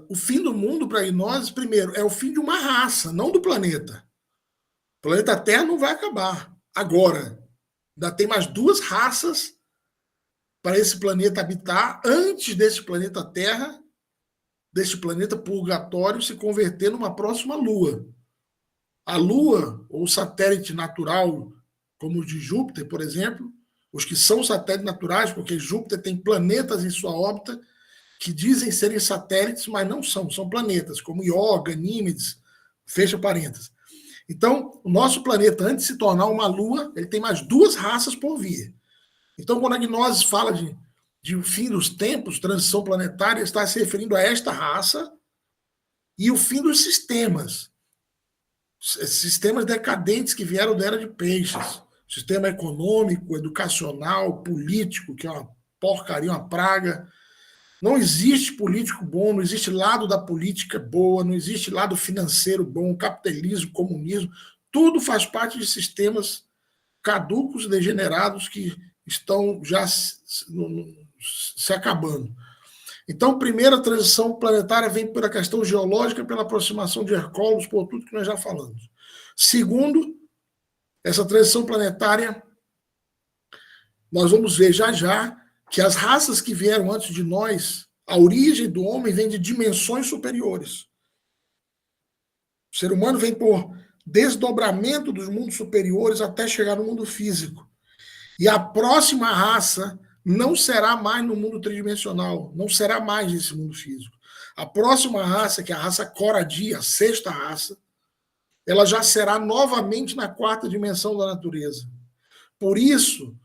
o fim do mundo para nós, primeiro, é o fim de uma raça, não do planeta. O planeta Terra não vai acabar. Agora, ainda tem mais 2 raças para esse planeta habitar antes desse planeta Terra, desse planeta purgatório, se converter numa próxima Lua. A Lua, ou satélite natural, como os de Júpiter, por exemplo, os que são satélites naturais, porque Júpiter tem planetas em sua órbita que dizem serem satélites, mas não são, são planetas, como Io, Ganímedes, fecha parênteses. Então, o nosso planeta, antes de se tornar uma Lua, ele tem mais 2 raças por vir. Então, quando a gnose fala de fim dos tempos, transição planetária, está se referindo a esta raça e o fim dos sistemas decadentes que vieram da Era de Peixes. Sistema econômico, educacional, político, que é uma porcaria, uma praga. Não existe político bom, não existe lado da política boa, não existe lado financeiro bom, capitalismo, comunismo. Tudo faz parte de sistemas caducos, degenerados, que estão já se acabando. Então, primeiro, a transição planetária vem pela questão geológica, pela aproximação de Hercúleos, por tudo que nós já falamos. Segundo, essa transição planetária, nós vamos ver já que as raças que vieram antes de nós, a origem do homem vem de dimensões superiores. O ser humano vem por desdobramento dos mundos superiores até chegar no mundo físico. E a próxima raça não será mais no mundo tridimensional, não será mais nesse mundo físico. A próxima raça, que é a raça Coradia, a 6ª raça, ela já será novamente na 4ª dimensão da natureza. Por isso,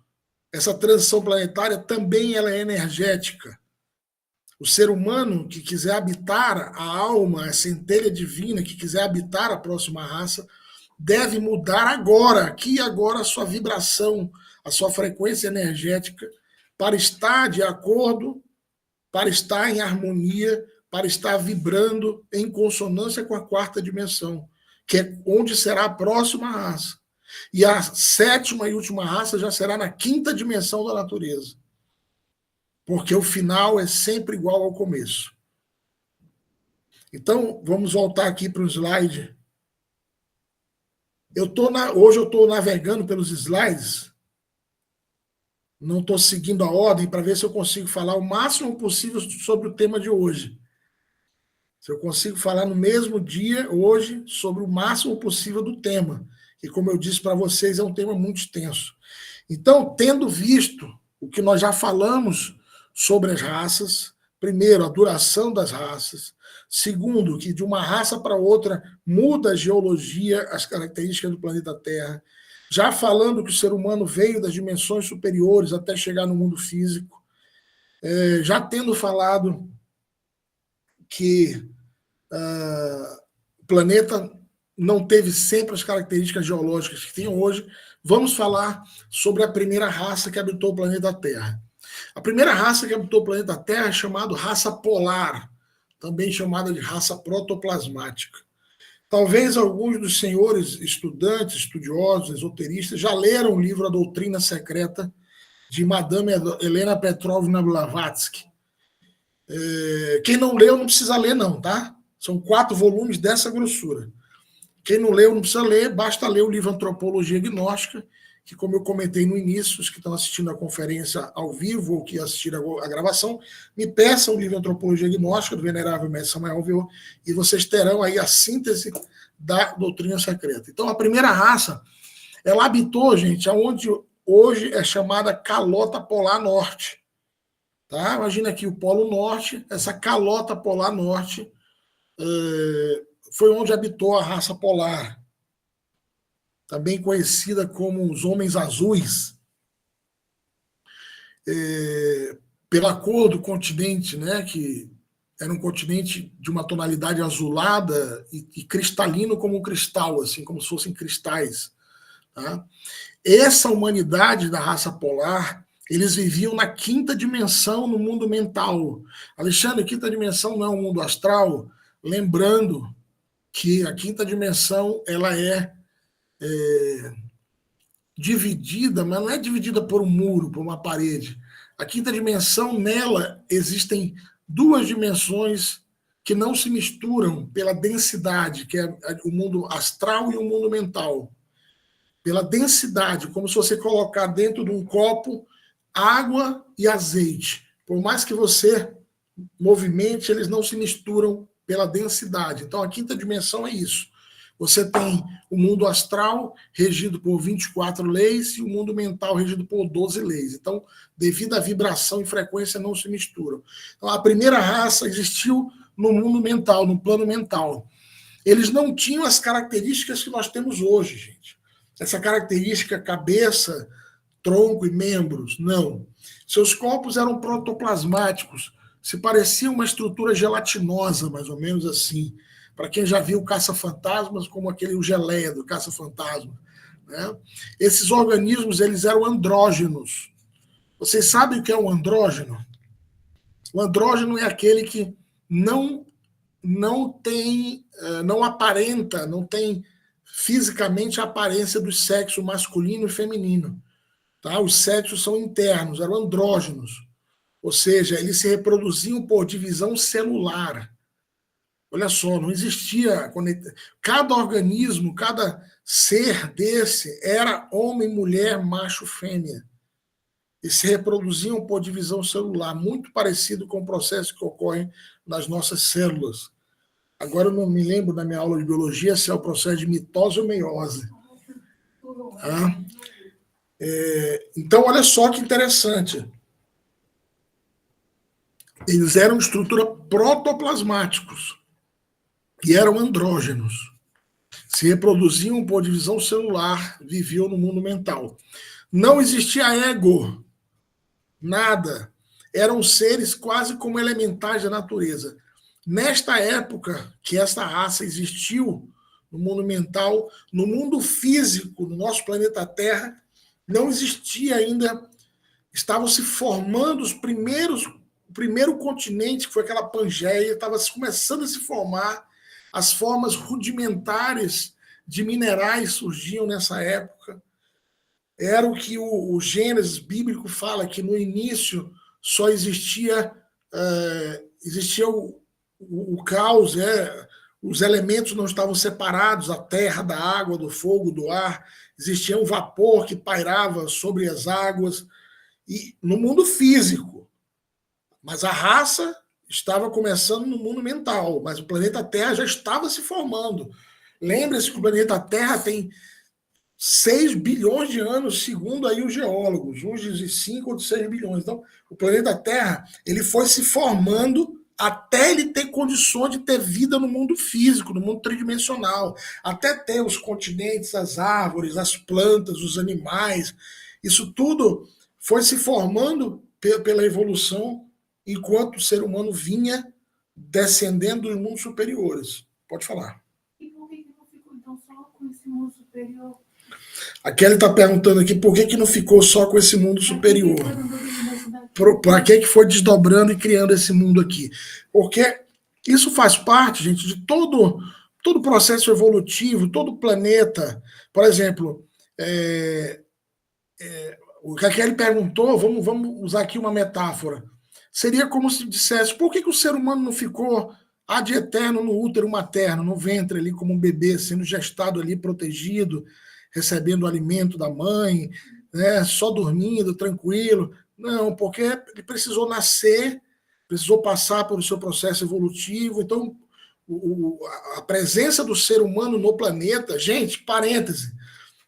essa transição planetária também ela é energética. O ser humano que quiser habitar a alma, a centelha divina, que quiser habitar a próxima raça, deve mudar agora, aqui e agora, a sua vibração, a sua frequência energética, para estar de acordo, para estar em harmonia, para estar vibrando em consonância com a 4ª dimensão, que é onde será a próxima raça. E a 7ª e última raça já será na 5ª dimensão da natureza. Porque o final é sempre igual ao começo. Então, vamos voltar aqui para o slide. Hoje eu estou navegando pelos slides. Não estou seguindo a ordem para ver se eu consigo falar o máximo possível sobre o tema de hoje. Se eu consigo falar no mesmo dia, hoje, sobre o máximo possível do tema. Que, como eu disse para vocês, é um tema muito extenso. Então, tendo visto o que nós já falamos sobre as raças, primeiro, a duração das raças, segundo, que de uma raça para outra muda a geologia, as características do planeta Terra, já falando que o ser humano veio das dimensões superiores até chegar no mundo físico, já tendo falado que o planeta não teve sempre as características geológicas que tem hoje, vamos falar sobre a primeira raça que habitou o planeta Terra. A primeira raça que habitou o planeta Terra é chamada raça polar, também chamada de raça protoplasmática. Talvez alguns dos senhores estudantes, estudiosos, esoteristas, já leram o livro A Doutrina Secreta, de Madame Helena Petrovna Blavatsky. Quem não leu não precisa ler não, tá? São 4 volumes dessa grossura. Quem não leu não precisa ler, basta ler o livro Antropologia Gnóstica, que, como eu comentei no início, os que estão assistindo a conferência ao vivo ou que assistiram a gravação, me peçam o livro Antropologia Gnóstica, do Venerável Mestre Samuel Alveor, e vocês terão aí a síntese da doutrina secreta. Então, a primeira raça, ela habitou, gente, aonde hoje é chamada calota polar norte. Tá? Imagina aqui o Polo Norte, essa calota polar norte foi onde habitou a raça polar, também conhecida como os homens azuis, pela cor do continente, né, que era um continente de uma tonalidade azulada e cristalino como um cristal, assim, como se fossem cristais. Tá? Essa humanidade da raça polar Eles viviam na quinta dimensão, no mundo mental. Alexandre, quinta dimensão não é um mundo astral? Lembrando que a quinta dimensão ela é dividida, mas não é dividida por um muro, por uma parede. A quinta dimensão, nela, existem duas dimensões que não se misturam pela densidade, que é o mundo astral e o mundo mental. Pela densidade, como se você colocar dentro de um copo água e azeite. Por mais que você movimente, eles não se misturam pela densidade. Então, a quinta dimensão é isso. Você tem o mundo astral regido por 24 leis e o mundo mental regido por 12 leis. Então, devido à vibração e frequência, não se misturam. Então, a primeira raça existiu no mundo mental, no plano mental. Eles não tinham as características que nós temos hoje, gente. Essa característica cabeça, tronco e membros, não. Seus corpos eram protoplasmáticos, se parecia uma estrutura gelatinosa, mais ou menos assim. Para quem já viu Caça-Fantasmas, como aquele o Geleia do Caça-Fantasma. Né? Esses organismos eles eram andrógenos. Vocês sabem o que é um andrógeno? O andrógeno é aquele que não tem, não aparenta, não tem fisicamente a aparência do sexo masculino e feminino. Tá? Os sexos são internos, eram andrógenos. Ou seja, eles se reproduziam por divisão celular. Olha só, não existia. Cada organismo, cada ser desse era homem, mulher, macho, fêmea. E se reproduziam por divisão celular, muito parecido com o processo que ocorre nas nossas células. Agora eu não me lembro da minha aula de biologia se é o processo de mitose ou meiose. Tá? Então, olha só que interessante. Eles eram estrutura protoplasmáticos e eram andrógenos. Se reproduziam por divisão celular, viviam no mundo mental. Não existia ego, nada. Eram seres quase como elementais da natureza. Nesta época que esta raça existiu no mundo mental, no mundo físico, no nosso planeta Terra, não existia ainda, estavam se formando o primeiro continente, que foi aquela Pangeia, estava começando a se formar, as formas rudimentares de minerais surgiam nessa época. Era o que o Gênesis bíblico fala, que no início só existia o caos, os elementos não estavam separados, a terra da água, do fogo, do ar, existia um vapor que pairava sobre as águas, e no mundo físico. Mas a raça estava começando no mundo mental, mas o planeta Terra já estava se formando. Lembre-se que o planeta Terra tem 6 bilhões de anos, segundo aí os geólogos, uns dizem 5 ou 6 bilhões. Então, o planeta Terra ele foi se formando até ele ter condições de ter vida no mundo físico, no mundo tridimensional, até ter os continentes, as árvores, as plantas, os animais. Isso tudo foi se formando pela evolução enquanto o ser humano vinha descendendo dos mundos superiores. Pode falar. E por que não ficou, então, só com esse mundo superior? A Kelly está perguntando aqui por que não ficou só com esse mundo superior. Para que foi desdobrando e criando esse mundo aqui? Porque isso faz parte, gente, de todo o processo evolutivo, todo planeta. Por exemplo, o que a Kelly perguntou, vamos usar aqui uma metáfora. Seria como se dissesse, por que o ser humano não ficou ad eterno no útero materno, no ventre ali como um bebê, sendo gestado ali, protegido, recebendo o alimento da mãe, né, só dormindo, tranquilo? Não, porque ele precisou nascer, precisou passar pelo seu processo evolutivo. Então, a presença do ser humano no planeta, gente, parêntese,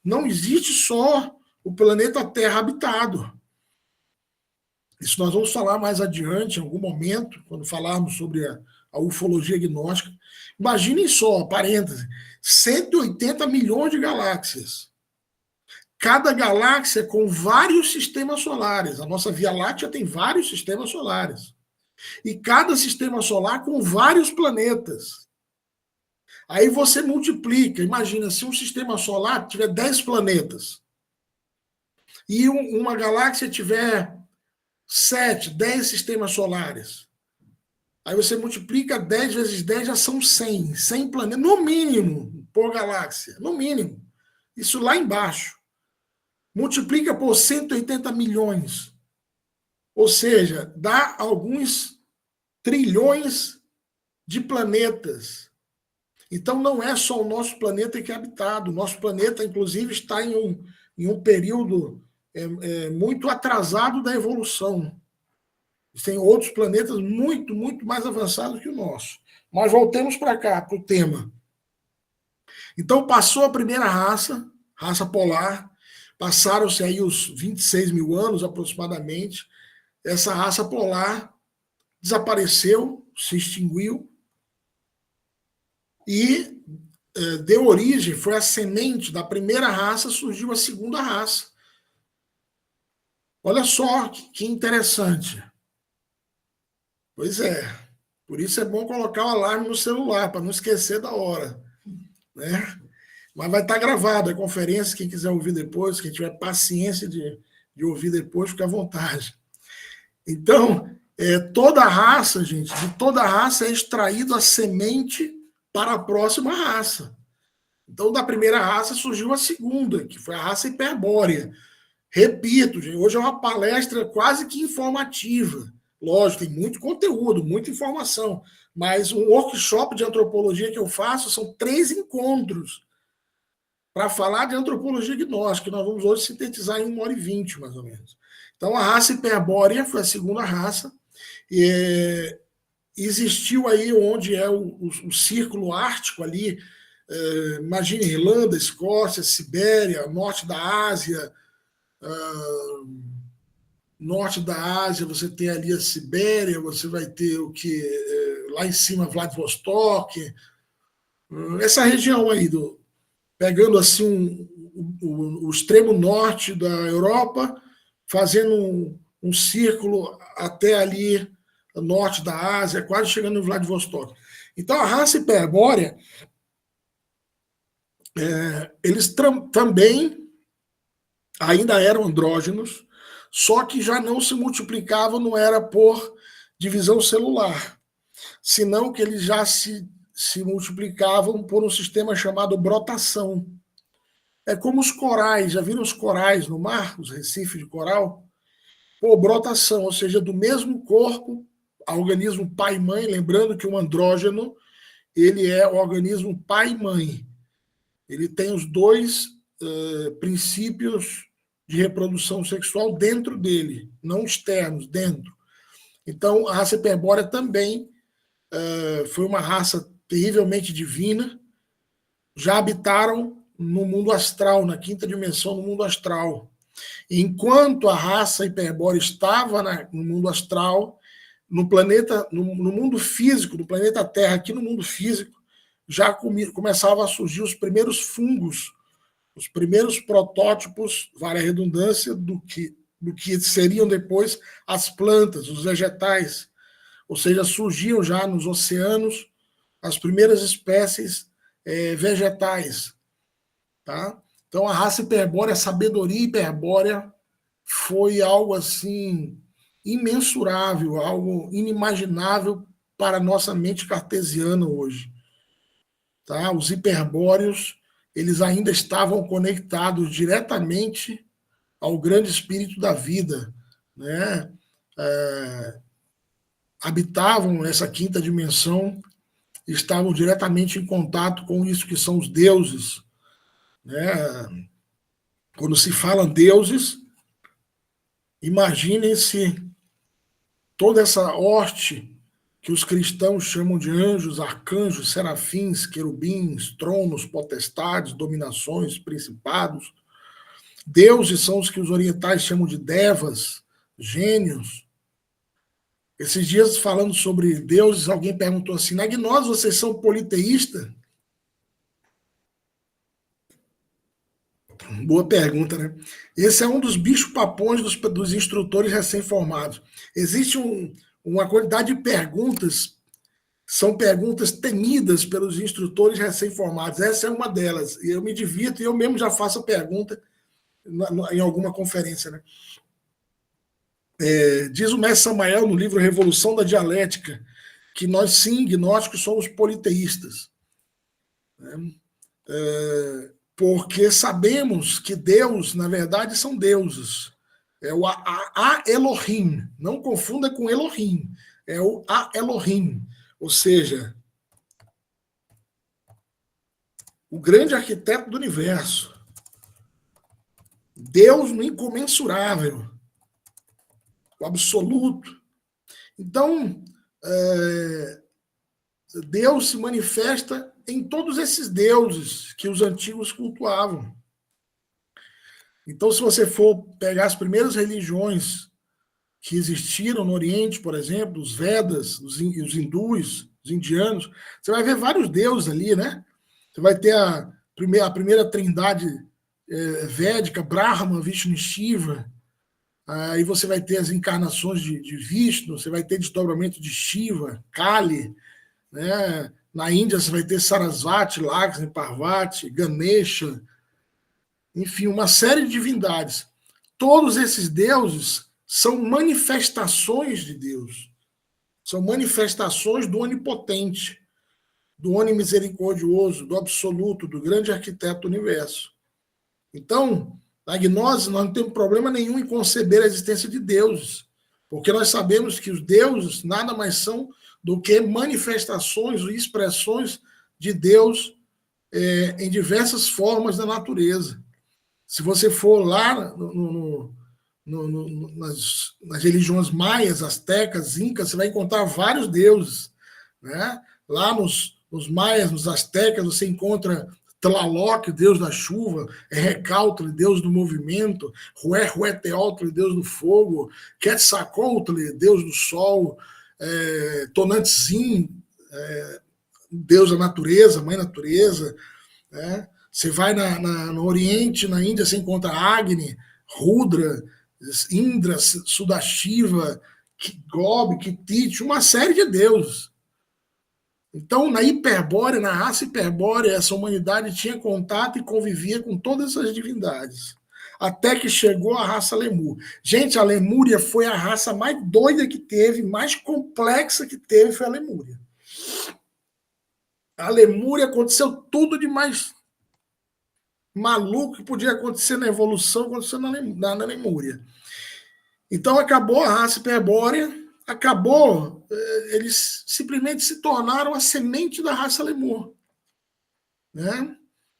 não existe só o planeta Terra habitado. Isso nós vamos falar mais adiante, em algum momento, quando falarmos sobre a ufologia gnóstica. Imaginem só, parêntese, 180 milhões de galáxias. Cada galáxia com vários sistemas solares. A nossa Via Láctea tem vários sistemas solares. E cada sistema solar com vários planetas. Aí você multiplica. Imagina, se um sistema solar tiver 10 planetas. e uma galáxia tiver 7, 10 sistemas solares, aí você multiplica 10 vezes 10, já são 100 planetas, no mínimo, por galáxia, no mínimo. Isso lá embaixo. Multiplica por 180 milhões. Ou seja, dá alguns trilhões de planetas. Então, não é só o nosso planeta que é habitado. O nosso planeta, inclusive, está em um período muito atrasado da evolução. Tem outros planetas muito, muito mais avançados que o nosso. Mas voltemos para cá, para o tema. Então, passou a primeira raça polar, passaram-se aí os 26 mil anos aproximadamente, essa raça polar desapareceu, se extinguiu, e deu origem, foi a semente da primeira raça, surgiu a segunda raça. Olha só que interessante. Pois é, por isso é bom colocar o alarme no celular, para não esquecer da hora, né? Mas vai estar gravado a conferência, quem quiser ouvir depois, quem tiver paciência de ouvir depois, fica à vontade. Então, toda raça, gente, de toda raça é extraído a semente para a próxima raça. Então, da primeira raça surgiu a segunda, que foi a raça hiperbórea. Repito, gente, hoje é uma palestra quase que informativa. Lógico, tem muito conteúdo, muita informação, mas um workshop de antropologia que eu faço são 3 encontros para falar de antropologia gnóstica, que nós vamos hoje sintetizar em 1h20, mais ou menos. Então, a raça hiperbórea foi a segunda raça, e existiu aí onde é o círculo ártico ali, imagine Irlanda, Escócia, Sibéria, norte da Ásia, você tem ali a Sibéria, você vai ter o que lá em cima, Vladivostok, essa região aí, pegando assim o extremo norte da Europa, fazendo um círculo até ali, norte da Ásia, quase chegando em Vladivostok. Então, a raça hiperbórea, eles também ainda eram andrógenos, só que já não se multiplicavam, não era por divisão celular, senão que eles já se multiplicavam por um sistema chamado brotação. É como os corais, já viram os corais no mar, os recifes de coral? Por brotação, ou seja, do mesmo corpo, organismo pai e mãe, lembrando que o andrógeno, ele é o organismo pai e mãe. Ele tem os dois princípios de reprodução sexual dentro dele, não externos, dentro. Então, a raça hiperbórea também foi uma raça terrivelmente divina, já habitaram no mundo astral, na quinta dimensão do mundo astral. Enquanto a raça hiperbórea estava no mundo astral, no planeta, no mundo físico, do planeta Terra, aqui no mundo físico, já começavam a surgir os primeiros fungos, os primeiros protótipos, vale a redundância, do que seriam depois as plantas, os vegetais. Ou seja, surgiam já nos oceanos as primeiras espécies vegetais. Tá? Então, a raça hiperbórea, a sabedoria hiperbórea, foi algo assim imensurável, algo inimaginável para a nossa mente cartesiana hoje. Tá? Os hiperbóreos, eles ainda estavam conectados diretamente ao grande espírito da vida, né? Habitavam essa quinta dimensão, estavam diretamente em contato com isso que são os deuses, né? Quando se fala deuses, imaginem-se toda essa hoste que os cristãos chamam de anjos, arcanjos, serafins, querubins, tronos, potestades, dominações, principados. Deuses são os que os orientais chamam de devas, gênios. Esses dias, falando sobre deuses, alguém perguntou assim: na gnose vocês são politeístas? Boa pergunta, né? Esse é um dos bichos-papões dos instrutores recém-formados. Existe uma quantidade de perguntas, são perguntas temidas pelos instrutores recém-formados. Essa é uma delas. E eu me divirto e eu mesmo já faço a pergunta em alguma conferência, né? Diz o mestre Samael no livro Revolução da Dialética que nós, sim, gnósticos, somos politeístas. Né? Porque sabemos que Deus, na verdade, são deuses. É o A-Elohim. Não confunda com Elohim. É o A-Elohim. Ou seja, o grande arquiteto do universo. Deus no incomensurável. O absoluto. Então, Deus se manifesta em todos esses deuses que os antigos cultuavam. Então, se você for pegar as primeiras religiões que existiram no Oriente, por exemplo, os Vedas, os hindus, os indianos, você vai ver vários deuses ali, né? Você vai ter a primeira trindade védica, Brahma, Vishnu e Shiva. Aí você vai ter as encarnações de Vishnu, você vai ter desdobramento de Shiva, Kali, né? Na Índia você vai ter Sarasvati, Lakshmi, Parvati, Ganesha, enfim, uma série de divindades. Todos esses deuses são manifestações de Deus, são manifestações do onipotente, do onimisericordioso, do absoluto, do grande arquiteto do universo. Então, na gnose, nós não temos problema nenhum em conceber a existência de deuses, porque nós sabemos que os deuses nada mais são do que manifestações e expressões de Deus em diversas formas da natureza. Se você for lá nas religiões maias, astecas, incas, você vai encontrar vários deuses. Né? Lá nos maias, nos astecas, você encontra Tlaloc, deus da chuva, Recaltl, deus do movimento, Huehueteotl, deus do fogo, Quetzalcoatl, deus do sol, Tonantzin, deus da natureza, mãe natureza. Né? Você vai no Oriente, na Índia, você encontra Agni, Rudra, Indra, Sudashiva, Gobi, Kititi, uma série de deuses. Então, na Hiperbórea, na raça hiperbórea, essa humanidade tinha contato e convivia com todas essas divindades. Até que chegou a raça Lemur. Gente, a Lemúria foi a raça mais doida que teve, mais complexa que teve, foi a Lemúria. A Lemúria aconteceu tudo de mais maluco que podia acontecer na evolução, aconteceu na Lemúria. Então, acabou a raça hiperbórea, eles simplesmente se tornaram a semente da raça Lemur. Né?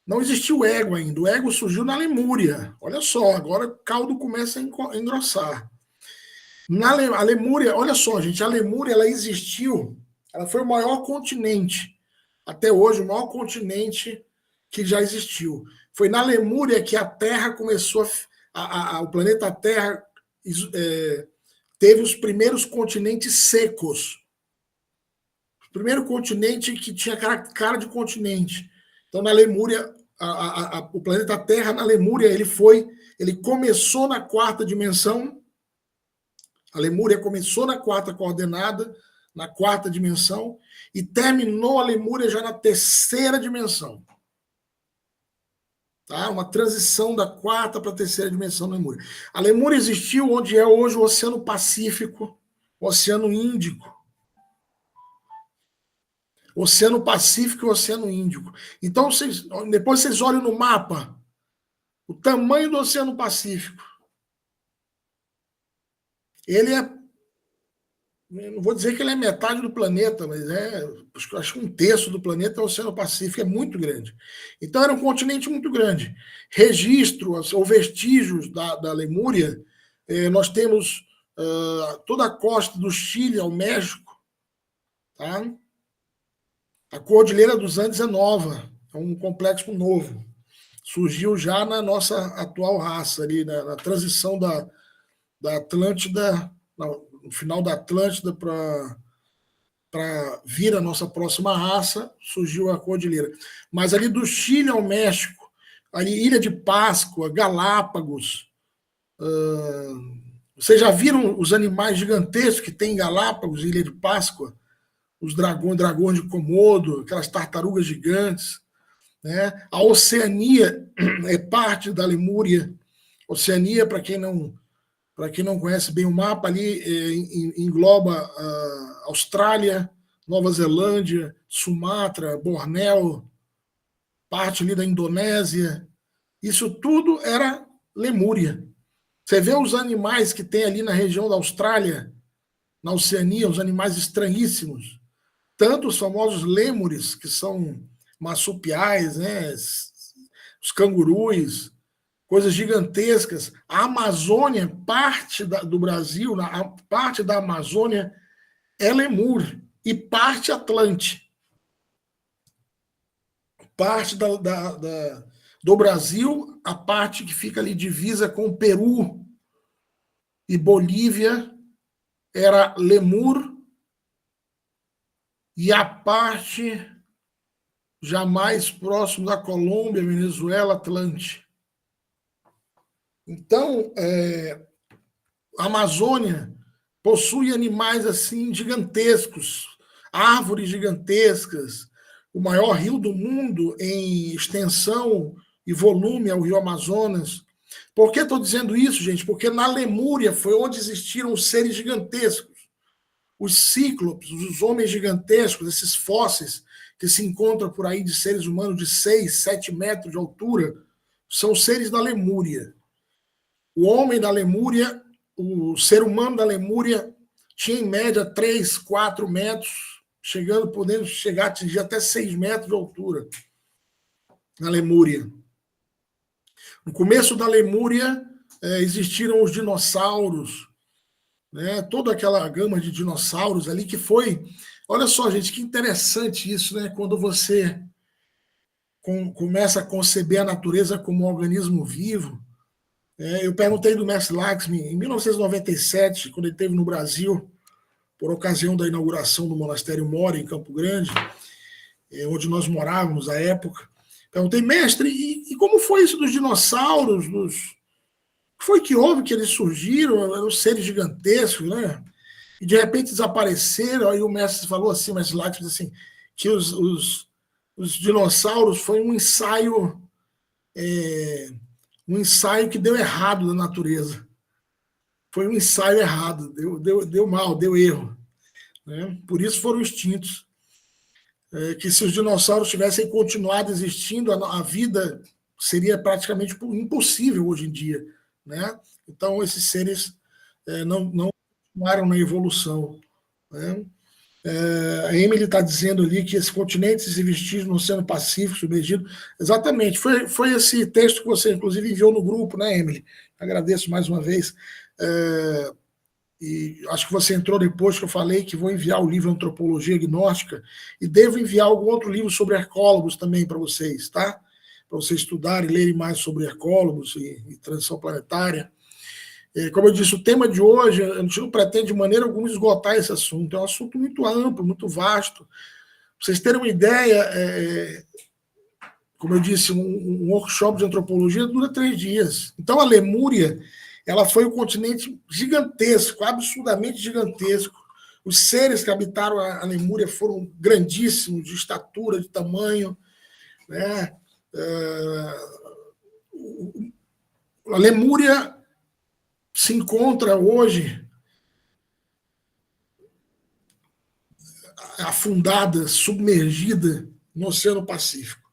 Não existiu o ego ainda, o ego surgiu na Lemúria. Olha só, agora o caldo começa a engrossar. A Lemúria, olha só, gente, a Lemúria ela existiu, ela foi o maior continente, até hoje, o maior continente que já existiu. Foi na Lemúria que a Terra começou, o planeta Terra teve os primeiros continentes secos. O primeiro continente que tinha cara de continente. Então, na Lemúria, o planeta Terra, na Lemúria, ele começou na quarta dimensão. A Lemúria começou na quarta coordenada, na quarta dimensão, e terminou a Lemúria já na terceira dimensão. Tá? Uma transição da quarta para a terceira dimensão da Lemúria. A Lemúria existiu onde é hoje o Oceano Pacífico, o Oceano Índico. Oceano Pacífico e Oceano Índico. Então, depois vocês olham no mapa o tamanho do Oceano Pacífico. Ele não vou dizer que ele é metade do planeta, mas acho que 1/3 do planeta é o Oceano Pacífico, é muito grande. Então era um continente muito grande. Registros ou vestígios da Lemúria, nós temos toda a costa do Chile ao México, tá? A Cordilheira dos Andes é nova, é um complexo novo. Surgiu já na nossa atual raça, ali na transição da Atlântida, no final da Atlântida para vir a nossa próxima raça, surgiu a Cordilheira. Mas ali do Chile ao México, ali Ilha de Páscoa, Galápagos, vocês já viram os animais gigantescos que tem em Galápagos, Ilha de Páscoa? Os dragões de Komodo, aquelas tartarugas gigantes. Né? A Oceania é parte da Lemúria. Oceania, para quem não conhece bem o mapa, ali engloba a Austrália, Nova Zelândia, Sumatra, Bornéu, parte ali da Indonésia. Isso tudo era Lemúria. Você vê os animais que tem ali na região da Austrália, na Oceania, os animais estranhíssimos. Tanto os famosos lêmures, que são marsupiais, né? Os cangurus, coisas gigantescas. A Amazônia, parte do Brasil, a parte da Amazônia é lemur e parte Atlante. Parte do Brasil, a parte que fica ali divisa com o Peru e Bolívia era lemur, e a parte já mais próximo da Colômbia, Venezuela, Atlante. Então, a Amazônia possui animais assim gigantescos, árvores gigantescas. O maior rio do mundo em extensão e volume é o Rio Amazonas. Por que estou dizendo isso, gente? Porque na Lemúria foi onde existiram os seres gigantescos. Os cíclopes, os homens gigantescos, esses fósseis que se encontram por aí de seres humanos de 6, 7 metros de altura, são seres da Lemúria. O homem da Lemúria, o ser humano da Lemúria, tinha em média 3, 4 metros, podendo chegar a atingir até 6 metros de altura na Lemúria. No começo da Lemúria, existiram os dinossauros, né? Toda aquela gama de dinossauros ali que foi... Olha só, gente, que interessante isso, né? Quando você começa a conceber a natureza como um organismo vivo. Eu perguntei do mestre Laxmi, em 1997, quando ele esteve no Brasil, por ocasião da inauguração do Monastério Mora, em Campo Grande, onde nós morávamos à época. Perguntei, mestre, e como foi isso dos dinossauros? O que foi que houve que eles surgiram? Eram seres gigantescos, né? E de repente desapareceram. Aí o mestre falou assim, o mestre Laxmi disse assim, que os dinossauros foi um ensaio que deu errado na natureza. Foi um ensaio errado, deu mal, deu erro. Né? Por isso foram extintos. Que se os dinossauros tivessem continuado existindo, a vida seria praticamente impossível hoje em dia. Né? Então, esses seres não continuaram na evolução. Né? A Emily está dizendo ali que esses continentes e vestígios no Oceano Pacífico submergido. Exatamente, foi esse texto que você, inclusive, enviou no grupo, né, Emily? Agradeço mais uma vez. E acho que você entrou depois que eu falei que vou enviar o livro Antropologia Gnóstica e devo enviar algum outro livro sobre arqueólogos também para vocês, tá? Para vocês estudarem, lerem mais sobre arqueólogos e transição planetária. Como eu disse, o tema de hoje, a gente não pretende de maneira alguma esgotar esse assunto. É um assunto muito amplo, muito vasto. Para vocês terem uma ideia, como eu disse, um workshop de antropologia dura 3 dias. Então, a Lemúria, ela foi um continente gigantesco, absurdamente gigantesco. Os seres que habitaram a Lemúria foram grandíssimos, de estatura, de tamanho. Né? A Lemúria se encontra hoje afundada, submergida no Oceano Pacífico.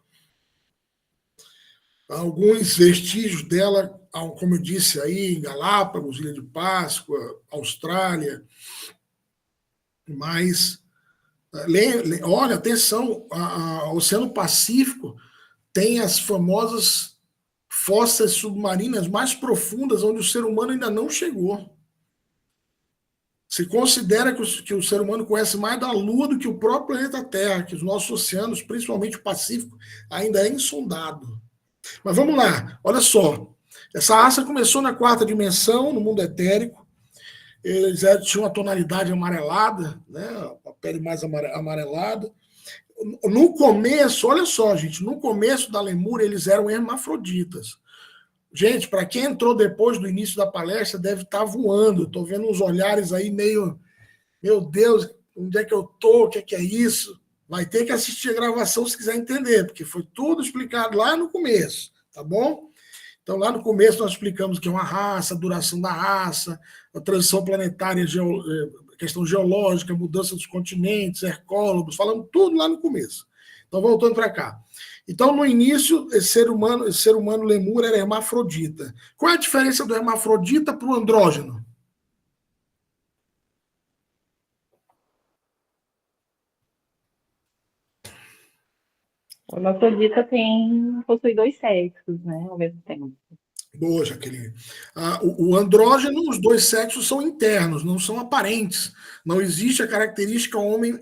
Há alguns vestígios dela, como eu disse aí, em Galápagos, Ilha de Páscoa, Austrália, mas olha, atenção, o Oceano Pacífico tem as famosas fossas submarinas mais profundas onde o ser humano ainda não chegou. Se considera que o ser humano conhece mais da Lua do que o próprio planeta Terra, que os nossos oceanos, principalmente o Pacífico, ainda é insondado. Mas vamos lá, olha só. Essa raça começou na 4ª dimensão, no mundo etérico. Eles tinham uma tonalidade amarelada, né? A pele mais amarelada. No começo, olha só, gente, no começo da Lemúria, eles eram hermafroditas. Gente, para quem entrou depois do início da palestra, deve estar voando. Estou vendo uns olhares aí meio... Meu Deus, onde é que eu estou? O que é isso? Vai ter que assistir a gravação se quiser entender, porque foi tudo explicado lá no começo, tá bom? Então, lá no começo, nós explicamos que é uma raça, a duração da raça, a transição planetária, questão geológica, mudança dos continentes, Hercólogos, falamos tudo lá no começo. Então, voltando para cá. Então, no início, esse ser humano lemur era hermafrodita. Qual é a diferença do hermafrodita para o andrógeno? O hermafrodita possui dois sexos, né, ao mesmo tempo. Boa, Jaqueline. O andrógeno, os dois sexos são internos, não são aparentes. Não existe a característica homem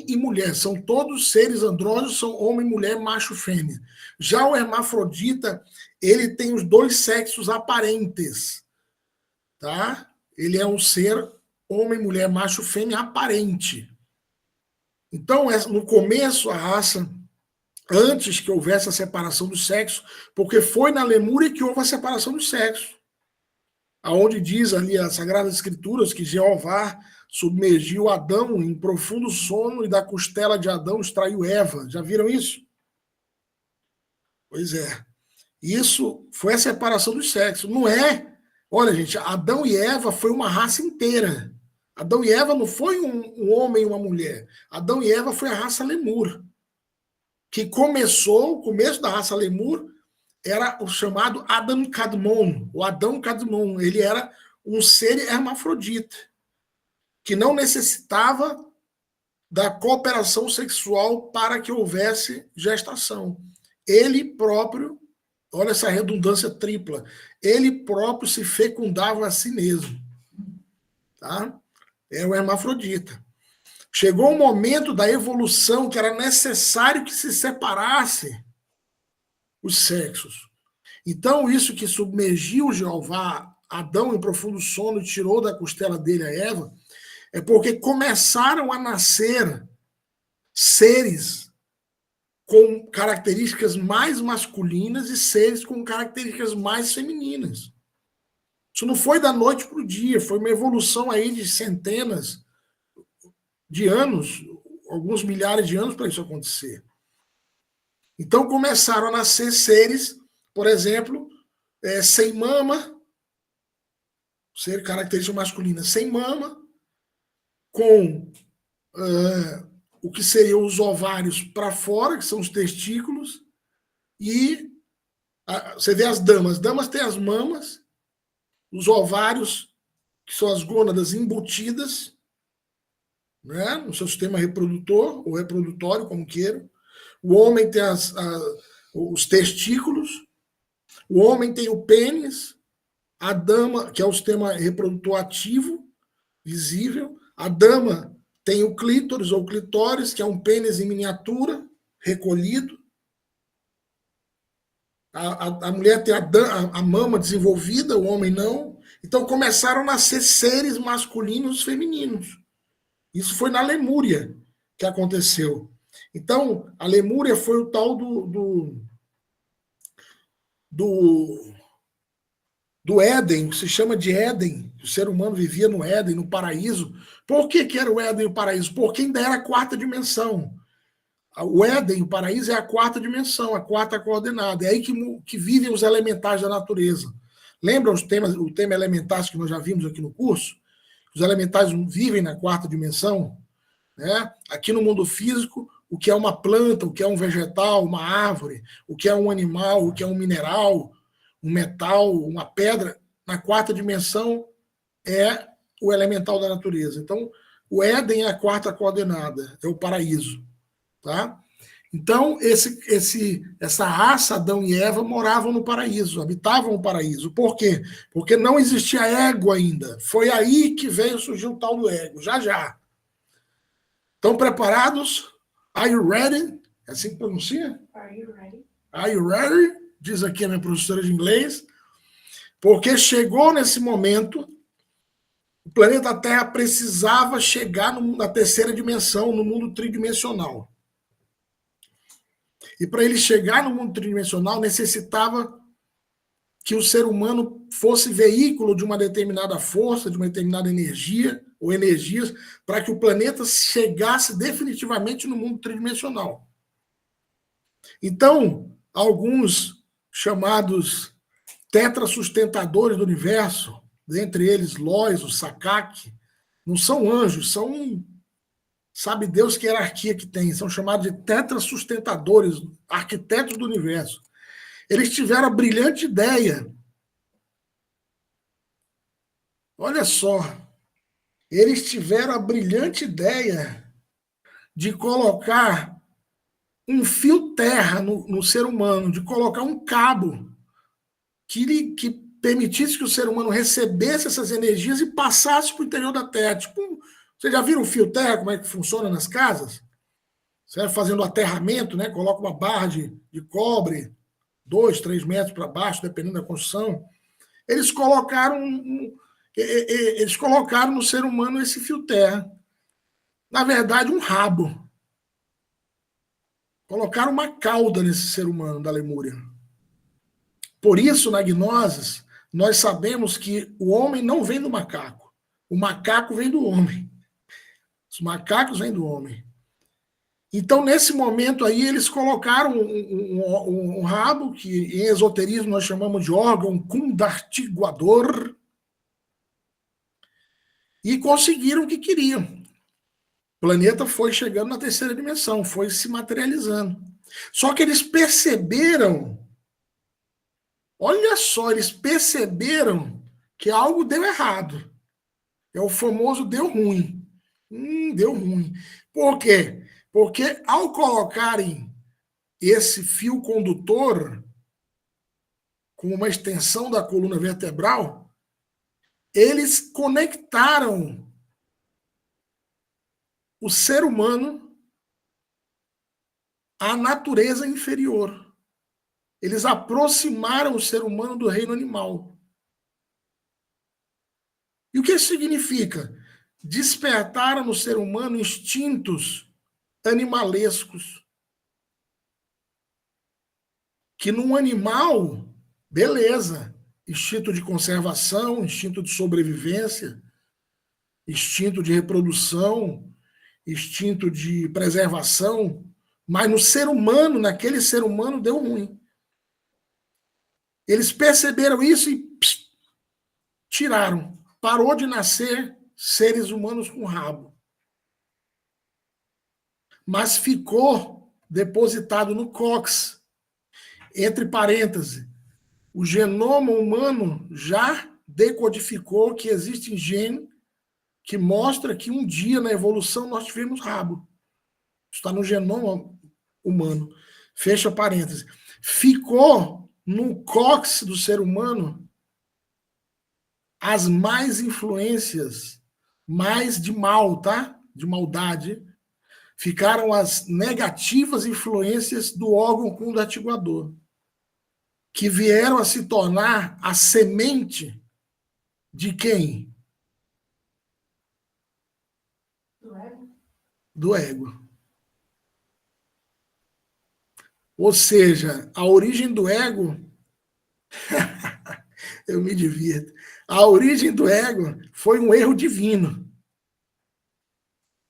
e mulher. São todos seres andrógenos, são homem, mulher, macho, fêmea. Já o hermafrodita, ele tem os dois sexos aparentes. Tá? Ele é um ser homem, mulher, macho, fêmea aparente. Então, no começo, a raça, antes que houvesse a separação do sexo, porque foi na Lemúria que houve a separação do sexo. Aonde diz ali as Sagradas Escrituras que Jeová submergiu Adão em profundo sono e da costela de Adão extraiu Eva. Já viram isso? Pois é. Isso foi a separação do sexo. Não é? Olha, gente, Adão e Eva foi uma raça inteira. Adão e Eva não foi um homem e uma mulher. Adão e Eva foi a raça Lemur. Que o começo da raça Lemur era o chamado Adam Kadmon, o Adão Kadmon. Ele era um ser hermafrodita, que não necessitava da cooperação sexual para que houvesse gestação. Ele próprio, olha essa redundância tripla, ele próprio se fecundava a si mesmo. Tá? É o hermafrodita. Chegou um momento da evolução que era necessário que se separasse os sexos. Então, isso que submergiu Jeová, Adão em profundo sono e tirou da costela dele a Eva, é porque começaram a nascer seres com características mais masculinas e seres com características mais femininas. Isso não foi da noite para o dia, foi uma evolução aí de centenas de anos, alguns milhares de anos para isso acontecer. Então começaram a nascer seres, por exemplo, sem mama, ser característica masculina sem mama, com o que seriam os ovários para fora, que são os testículos, e você vê as damas têm as mamas, os ovários, que são as gônadas embutidas, né, no seu sistema reprodutor, ou reprodutório, como queiram. O homem tem os testículos, o homem tem o pênis, a dama, que é o sistema reprodutor ativo, visível, a dama tem o clítoris ou clitóris, que é um pênis em miniatura, recolhido. A mulher tem a mama desenvolvida, o homem não. Então começaram a nascer seres masculinos e femininos. Isso foi na Lemúria que aconteceu. Então, a Lemúria foi o tal do Éden, que se chama de Éden. O ser humano vivia no Éden, no paraíso. Por que era o Éden e o paraíso? Porque ainda era a quarta dimensão. O Éden, o paraíso, é a quarta dimensão, a quarta coordenada. É aí que vivem os elementais da natureza. Lembra o tema elementais que nós já vimos aqui no curso? Os elementais vivem na quarta dimensão, né? Aqui no mundo físico, o que é uma planta, o que é um vegetal, uma árvore, o que é um animal, o que é um mineral, um metal, uma pedra, na quarta dimensão é o elemental da natureza. Então, o Éden é a quarta coordenada, é o paraíso. Tá? Então, essa raça, Adão e Eva, moravam no paraíso, habitavam o paraíso. Por quê? Porque não existia ego ainda. Foi aí que veio surgir o tal do ego, já. Estão preparados? Are you ready? É assim que pronuncia? Are you ready? Are you ready? Diz aqui a minha professora de inglês. Porque chegou nesse momento, o planeta Terra precisava chegar na terceira dimensão, no mundo tridimensional. E para ele chegar no mundo tridimensional, necessitava que o ser humano fosse veículo de uma determinada força, de uma determinada energia, ou energias, para que o planeta chegasse definitivamente no mundo tridimensional. Então, alguns chamados tetrasustentadores do universo, dentre eles Lois, o Sakak, não são anjos, são, sabe Deus que hierarquia que tem, são chamados de tetrasustentadores, arquitetos do universo. Eles tiveram a brilhante ideia, olha só, eles tiveram a brilhante ideia de colocar um fio terra no ser humano, de colocar um cabo que permitisse que o ser humano recebesse essas energias e passasse para o interior da Terra. Tipo, vocês já viram o fio terra, como é que funciona nas casas? Você vai fazendo aterramento, né? Coloca uma barra de cobre, 2, 3 metros para baixo, dependendo da construção. Eles colocaram no ser humano esse fio terra. Na verdade, um rabo. Colocaram uma cauda nesse ser humano da Lemúria. Por isso, na Gnosis, nós sabemos que o homem não vem do macaco. O macaco vem do homem. Os macacos vêm do homem. Então, nesse momento aí, eles colocaram um rabo, que em esoterismo nós chamamos de órgão kundartiguador, e conseguiram o que queriam. O planeta foi chegando na terceira dimensão, foi se materializando. Só que eles perceberam, olha só, eles perceberam que algo deu errado. É o famoso deu ruim. Deu ruim. Por quê? Porque ao colocarem esse fio condutor com uma extensão da coluna vertebral, eles conectaram o ser humano à natureza inferior. Eles aproximaram o ser humano do reino animal. E o que isso significa? Despertaram no ser humano instintos animalescos. Que num animal, beleza, instinto de conservação, instinto de sobrevivência, instinto de reprodução, instinto de preservação, mas no ser humano, naquele ser humano, deu ruim. Eles perceberam isso e tiraram. Parou de nascer seres humanos com rabo. Mas ficou depositado no cóccix, entre parênteses, o genoma humano já decodificou que existe gene que mostra que um dia na evolução nós tivemos rabo. Está no genoma humano. Fecha parênteses. Ficou no cóccix do ser humano as mais influências, mais de mal, tá? De maldade. Ficaram as negativas influências do órgão kundartiguador, que vieram a se tornar a semente de quem? Do ego. Ou seja, a origem do ego, eu me divirto, a origem do ego foi um erro divino.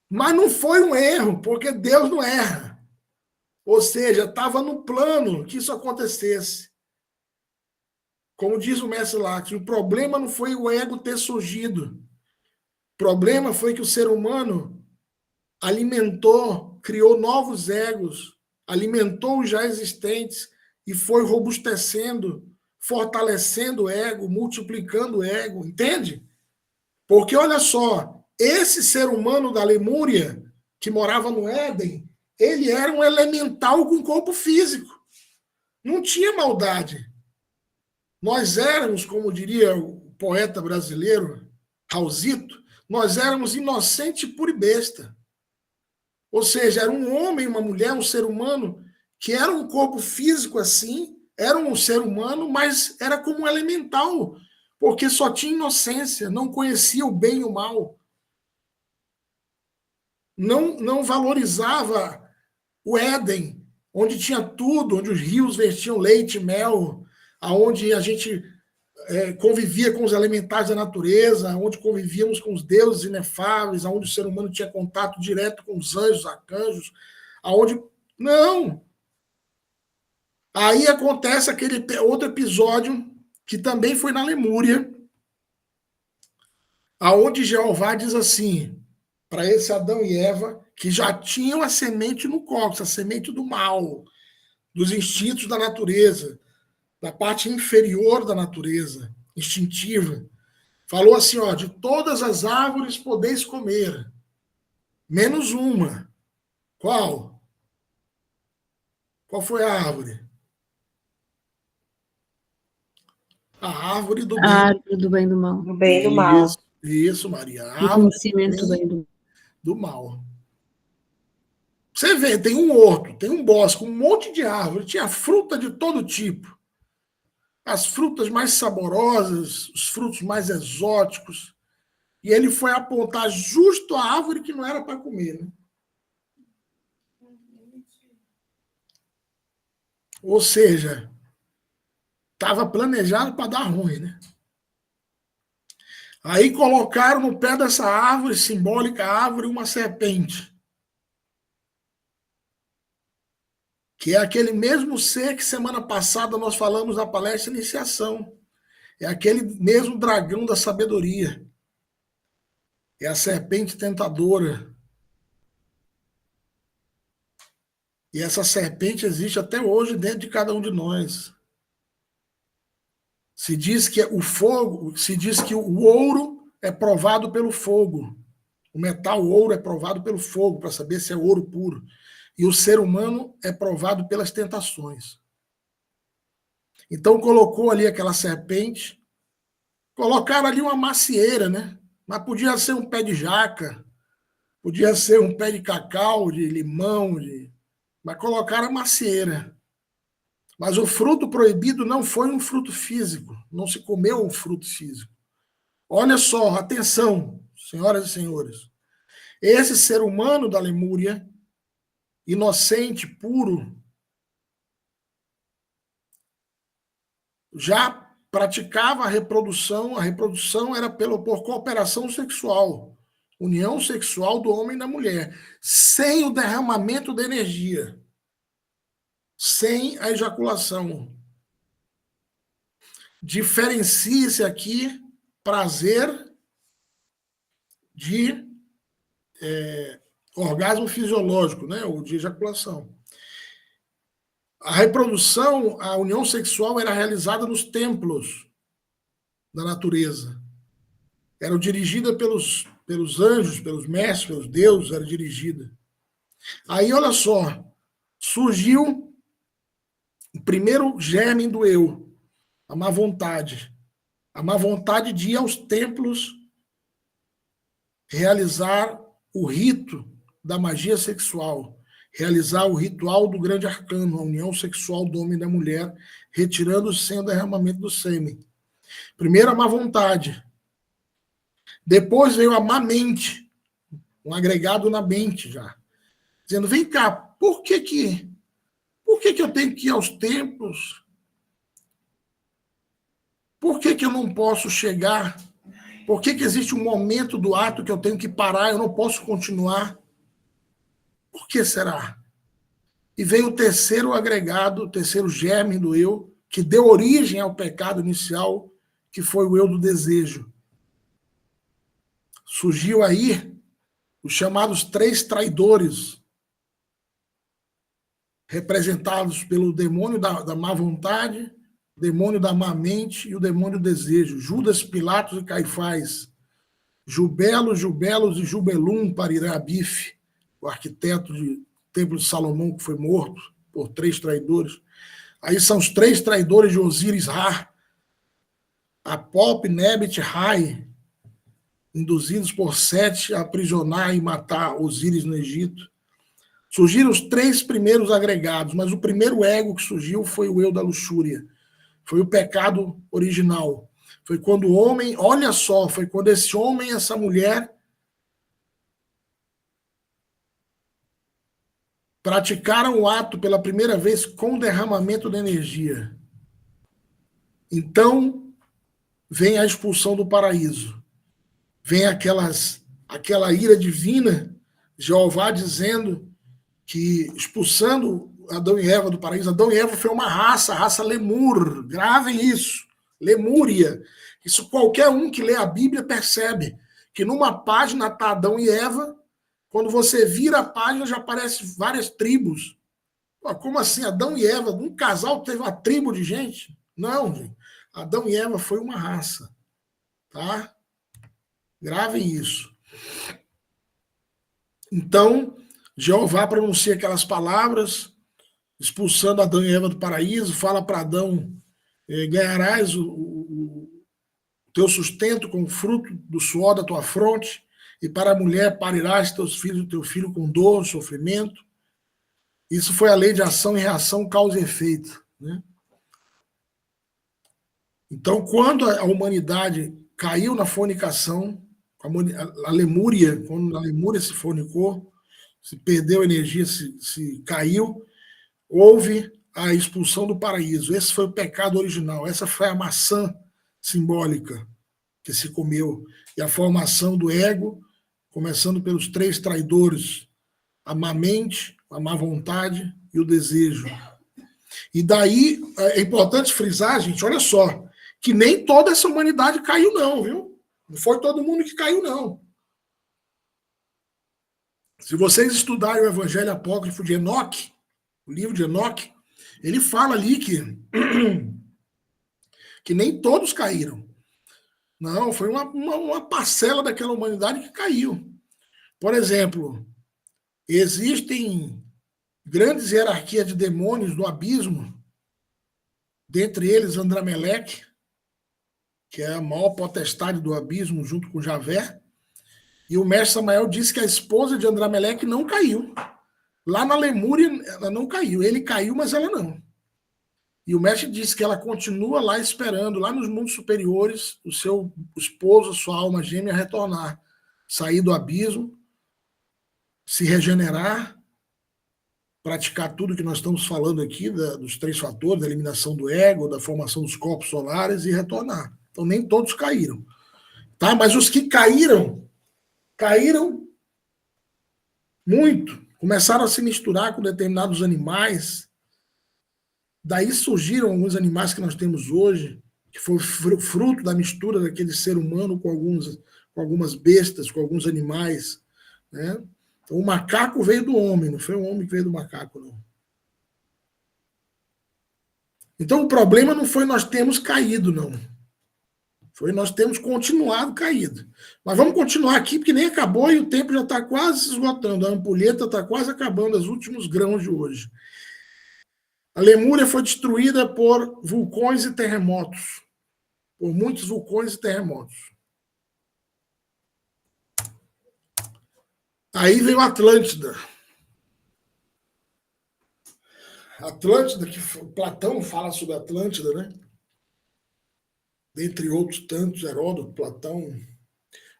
Mas não foi um erro, porque Deus não erra. Ou seja, estava no plano que isso acontecesse. Como diz o mestre Lacks, o problema não foi o ego ter surgido. O problema foi que o ser humano alimentou, criou novos egos, alimentou os já existentes e foi robustecendo, fortalecendo o ego, multiplicando o ego, entende? Porque, olha só, esse ser humano da Lemúria, que morava no Éden, ele era um elemental com corpo físico. Não tinha maldade. Nós éramos, como diria o poeta brasileiro, Raulzito, nós éramos inocente, puro e besta. Ou seja, era um homem, uma mulher, um ser humano, que era um corpo físico assim, era um ser humano, mas era como um elemental, porque só tinha inocência, não conhecia o bem e o mal. Não valorizava o Éden, onde tinha tudo, onde os rios vertiam leite e mel, aonde a gente convivia com os elementares da natureza, onde convivíamos com os deuses inefáveis, aonde o ser humano tinha contato direto com os anjos, arcanjos, aonde... Não! Aí acontece aquele outro episódio que também foi na Lemúria, aonde Jeová diz assim, para esse Adão e Eva, que já tinham a semente no cóccix, a semente do mal, dos instintos da natureza, da parte inferior da natureza, instintiva. Falou assim, ó, de todas as árvores podeis comer, menos uma. Qual? Qual foi a árvore? A árvore do A bem. árvore do bem e do mal. Do bem e do mal. Isso, Maria. A Do árvore conhecimento do bem e do do mal. Você vê, tem um horto, tem um bosque, um monte de árvore, tinha fruta de todo tipo. As frutas mais saborosas, os frutos mais exóticos. E ele foi apontar justo a árvore que não era para comer. Né? Ou seja, estava planejado para dar ruim. Né? Aí colocaram no pé dessa árvore, simbólica árvore, uma serpente. Que é aquele mesmo ser que semana passada nós falamos na palestra Iniciação. É aquele mesmo dragão da sabedoria. É a serpente tentadora. E essa serpente existe até hoje dentro de cada um de nós. Se diz que o fogo, se diz que o ouro é provado pelo fogo. O metal ouro é provado pelo fogo, para saber se é ouro puro. E o ser humano é provado pelas tentações. Então colocou ali aquela serpente, colocaram ali uma macieira, né? Mas podia ser um pé de jaca, podia ser um pé de cacau, de limão, mas colocaram a macieira. Mas o fruto proibido não foi um fruto físico, não se comeu um fruto físico. Olha só, atenção, senhoras e senhores. Esse ser humano da Lemúria, inocente, puro, já praticava a reprodução era por cooperação sexual, união sexual do homem e da mulher, sem o derramamento de energia, sem a ejaculação. Diferencia-se aqui prazer de orgasmo fisiológico, né, ou de ejaculação. A reprodução, a união sexual era realizada nos templos da natureza. Era dirigida pelos anjos, pelos mestres, pelos deuses, era dirigida. Aí, olha só, surgiu o primeiro germe do eu, a má vontade. A má vontade de ir aos templos realizar o rito da magia sexual, realizar o ritual do grande arcano, a união sexual do homem e da mulher, retirando sem o derramamento do sêmen. Primeiro a má vontade. Depois veio a má mente, um agregado na mente já. Dizendo, vem cá, por que eu tenho que ir aos templos? Por que eu não posso chegar? Por que existe um momento do ato que eu tenho que parar, eu não posso continuar? Por que será? E veio o terceiro agregado, o terceiro germe do eu, que deu origem ao pecado inicial, que foi o eu do desejo. Surgiu aí os chamados 3 traidores, representados pelo demônio da má vontade, o demônio da má mente e o demônio do desejo. Judas, Pilatos e Caifás. Jubelos e Jubelum Parirabife, o arquiteto do Templo de Salomão, que foi morto por 3 traidores. Aí são os 3 traidores de Osíris-Ra, Apop, Nebet, Rai, induzidos por Sete a aprisionar e matar Osíris no Egito. Surgiram os 3 primeiros agregados, mas o primeiro ego que surgiu foi o eu da luxúria. Foi o pecado original. Foi quando o homem, olha só, foi quando esse homem e essa mulher praticaram o ato pela primeira vez com derramamento de energia. Então, vem a expulsão do paraíso. Vem aquela ira divina, Jeová dizendo que expulsando Adão e Eva do paraíso, Adão e Eva foi uma raça, a raça Lemur, gravem isso. Lemúria. Isso qualquer um que lê a Bíblia percebe, que numa página está Adão e Eva, quando você vira a página já aparecem várias tribos. Pô, como assim? Adão e Eva, um casal teve uma tribo de gente? Não, gente. Adão e Eva foi uma raça. Tá? Gravem isso. Então, Jeová pronuncia aquelas palavras, expulsando Adão e Eva do paraíso, fala para Adão, ganharás o teu sustento com o fruto do suor da tua fronte, e para a mulher parirás teus filhos, teu filho com dor, sofrimento. Isso foi a lei de ação e reação, causa e efeito. Né? Então, quando a humanidade caiu na fornicação, a Lemúria, quando a Lemúria se fornicou, se perdeu a energia, se caiu, houve a expulsão do paraíso. Esse foi o pecado original. Essa foi a maçã simbólica que se comeu. E a formação do ego, começando pelos 3 traidores, a má mente, a má vontade e o desejo. E daí, é importante frisar, gente, olha só, que nem toda essa humanidade caiu não, viu? Não foi todo mundo que caiu, não. Se vocês estudarem o Evangelho Apócrifo de Enoque, o livro de Enoque, ele fala ali que nem todos caíram. Não, foi uma parcela daquela humanidade que caiu. Por exemplo, existem grandes hierarquias de demônios no abismo, dentre eles Andrameleque, que é a maior potestade do abismo, junto com Javé. E o mestre Samael disse que a esposa de Andrameleque não caiu. Lá na Lemúria, ela não caiu. Ele caiu, mas ela não. E o mestre disse que ela continua lá esperando, lá nos mundos superiores, o seu esposo, a sua alma gêmea, retornar. Sair do abismo, se regenerar, praticar tudo que nós estamos falando aqui, dos 3 fatores, da eliminação do ego, da formação dos corpos solares, e retornar. Então, nem todos caíram. Tá? Mas os que caíram muito. Começaram a se misturar com determinados animais. Daí surgiram alguns animais que nós temos hoje, que foi fruto da mistura daquele ser humano com algumas bestas, com alguns animais. Né? Então, o macaco veio do homem, não foi o homem que veio do macaco, não. Então, o problema não foi nós termos caído, não. Foi nós termos continuado caído. Mas vamos continuar aqui, porque nem acabou e o tempo já está quase se esgotando. A ampulheta está quase acabando, os últimos grãos de hoje. A Lemúria foi destruída por vulcões e terremotos. Por muitos vulcões e terremotos. Aí veio a Atlântida. Atlântida, que Platão fala sobre a Atlântida, né? Dentre outros tantos, Heródoto, Platão,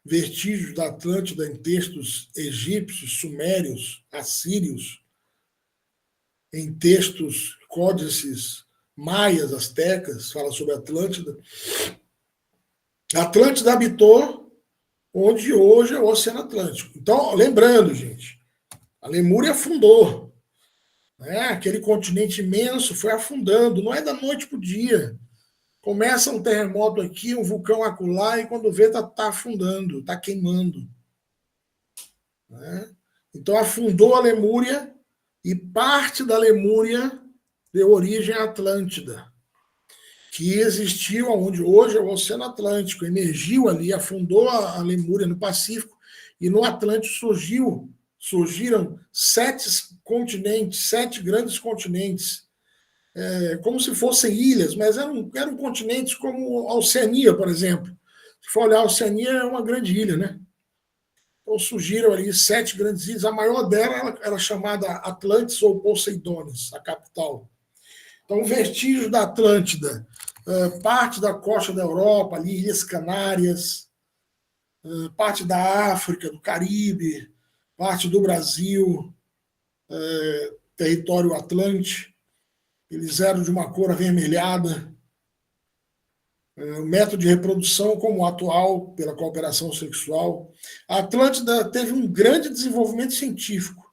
vestígios da Atlântida em textos egípcios, sumérios, assírios, em textos, códices maias, astecas, fala sobre a Atlântida. A Atlântida habitou onde hoje é o Oceano Atlântico. Então, lembrando, gente, a Lemúria afundou. Né? Aquele continente imenso foi afundando, não é da noite para o dia. Começa um terremoto aqui, um vulcão acolá, e quando vê, tá afundando, está queimando. Né? Então, afundou a Lemúria, e parte da Lemúria deu origem à Atlântida, que existiu onde hoje é o Oceano Atlântico, emergiu ali, afundou a Lemúria no Pacífico, e no Atlântico surgiram 7 continentes, 7 grandes continentes, como se fossem ilhas, mas eram continentes como a Oceania, por exemplo. Se for olhar, a Oceania é uma grande ilha, né? Então surgiram ali 7 grandes ilhas, a maior dela era chamada Atlantis ou Poseidones, a capital. Então, vestígios da Atlântida, parte da costa da Europa, ali, Ilhas Canárias, parte da África, do Caribe, parte do Brasil, território Atlântico. Eles eram de uma cor avermelhada. O método de reprodução como o atual, pela cooperação sexual. A Atlântida teve um grande desenvolvimento científico.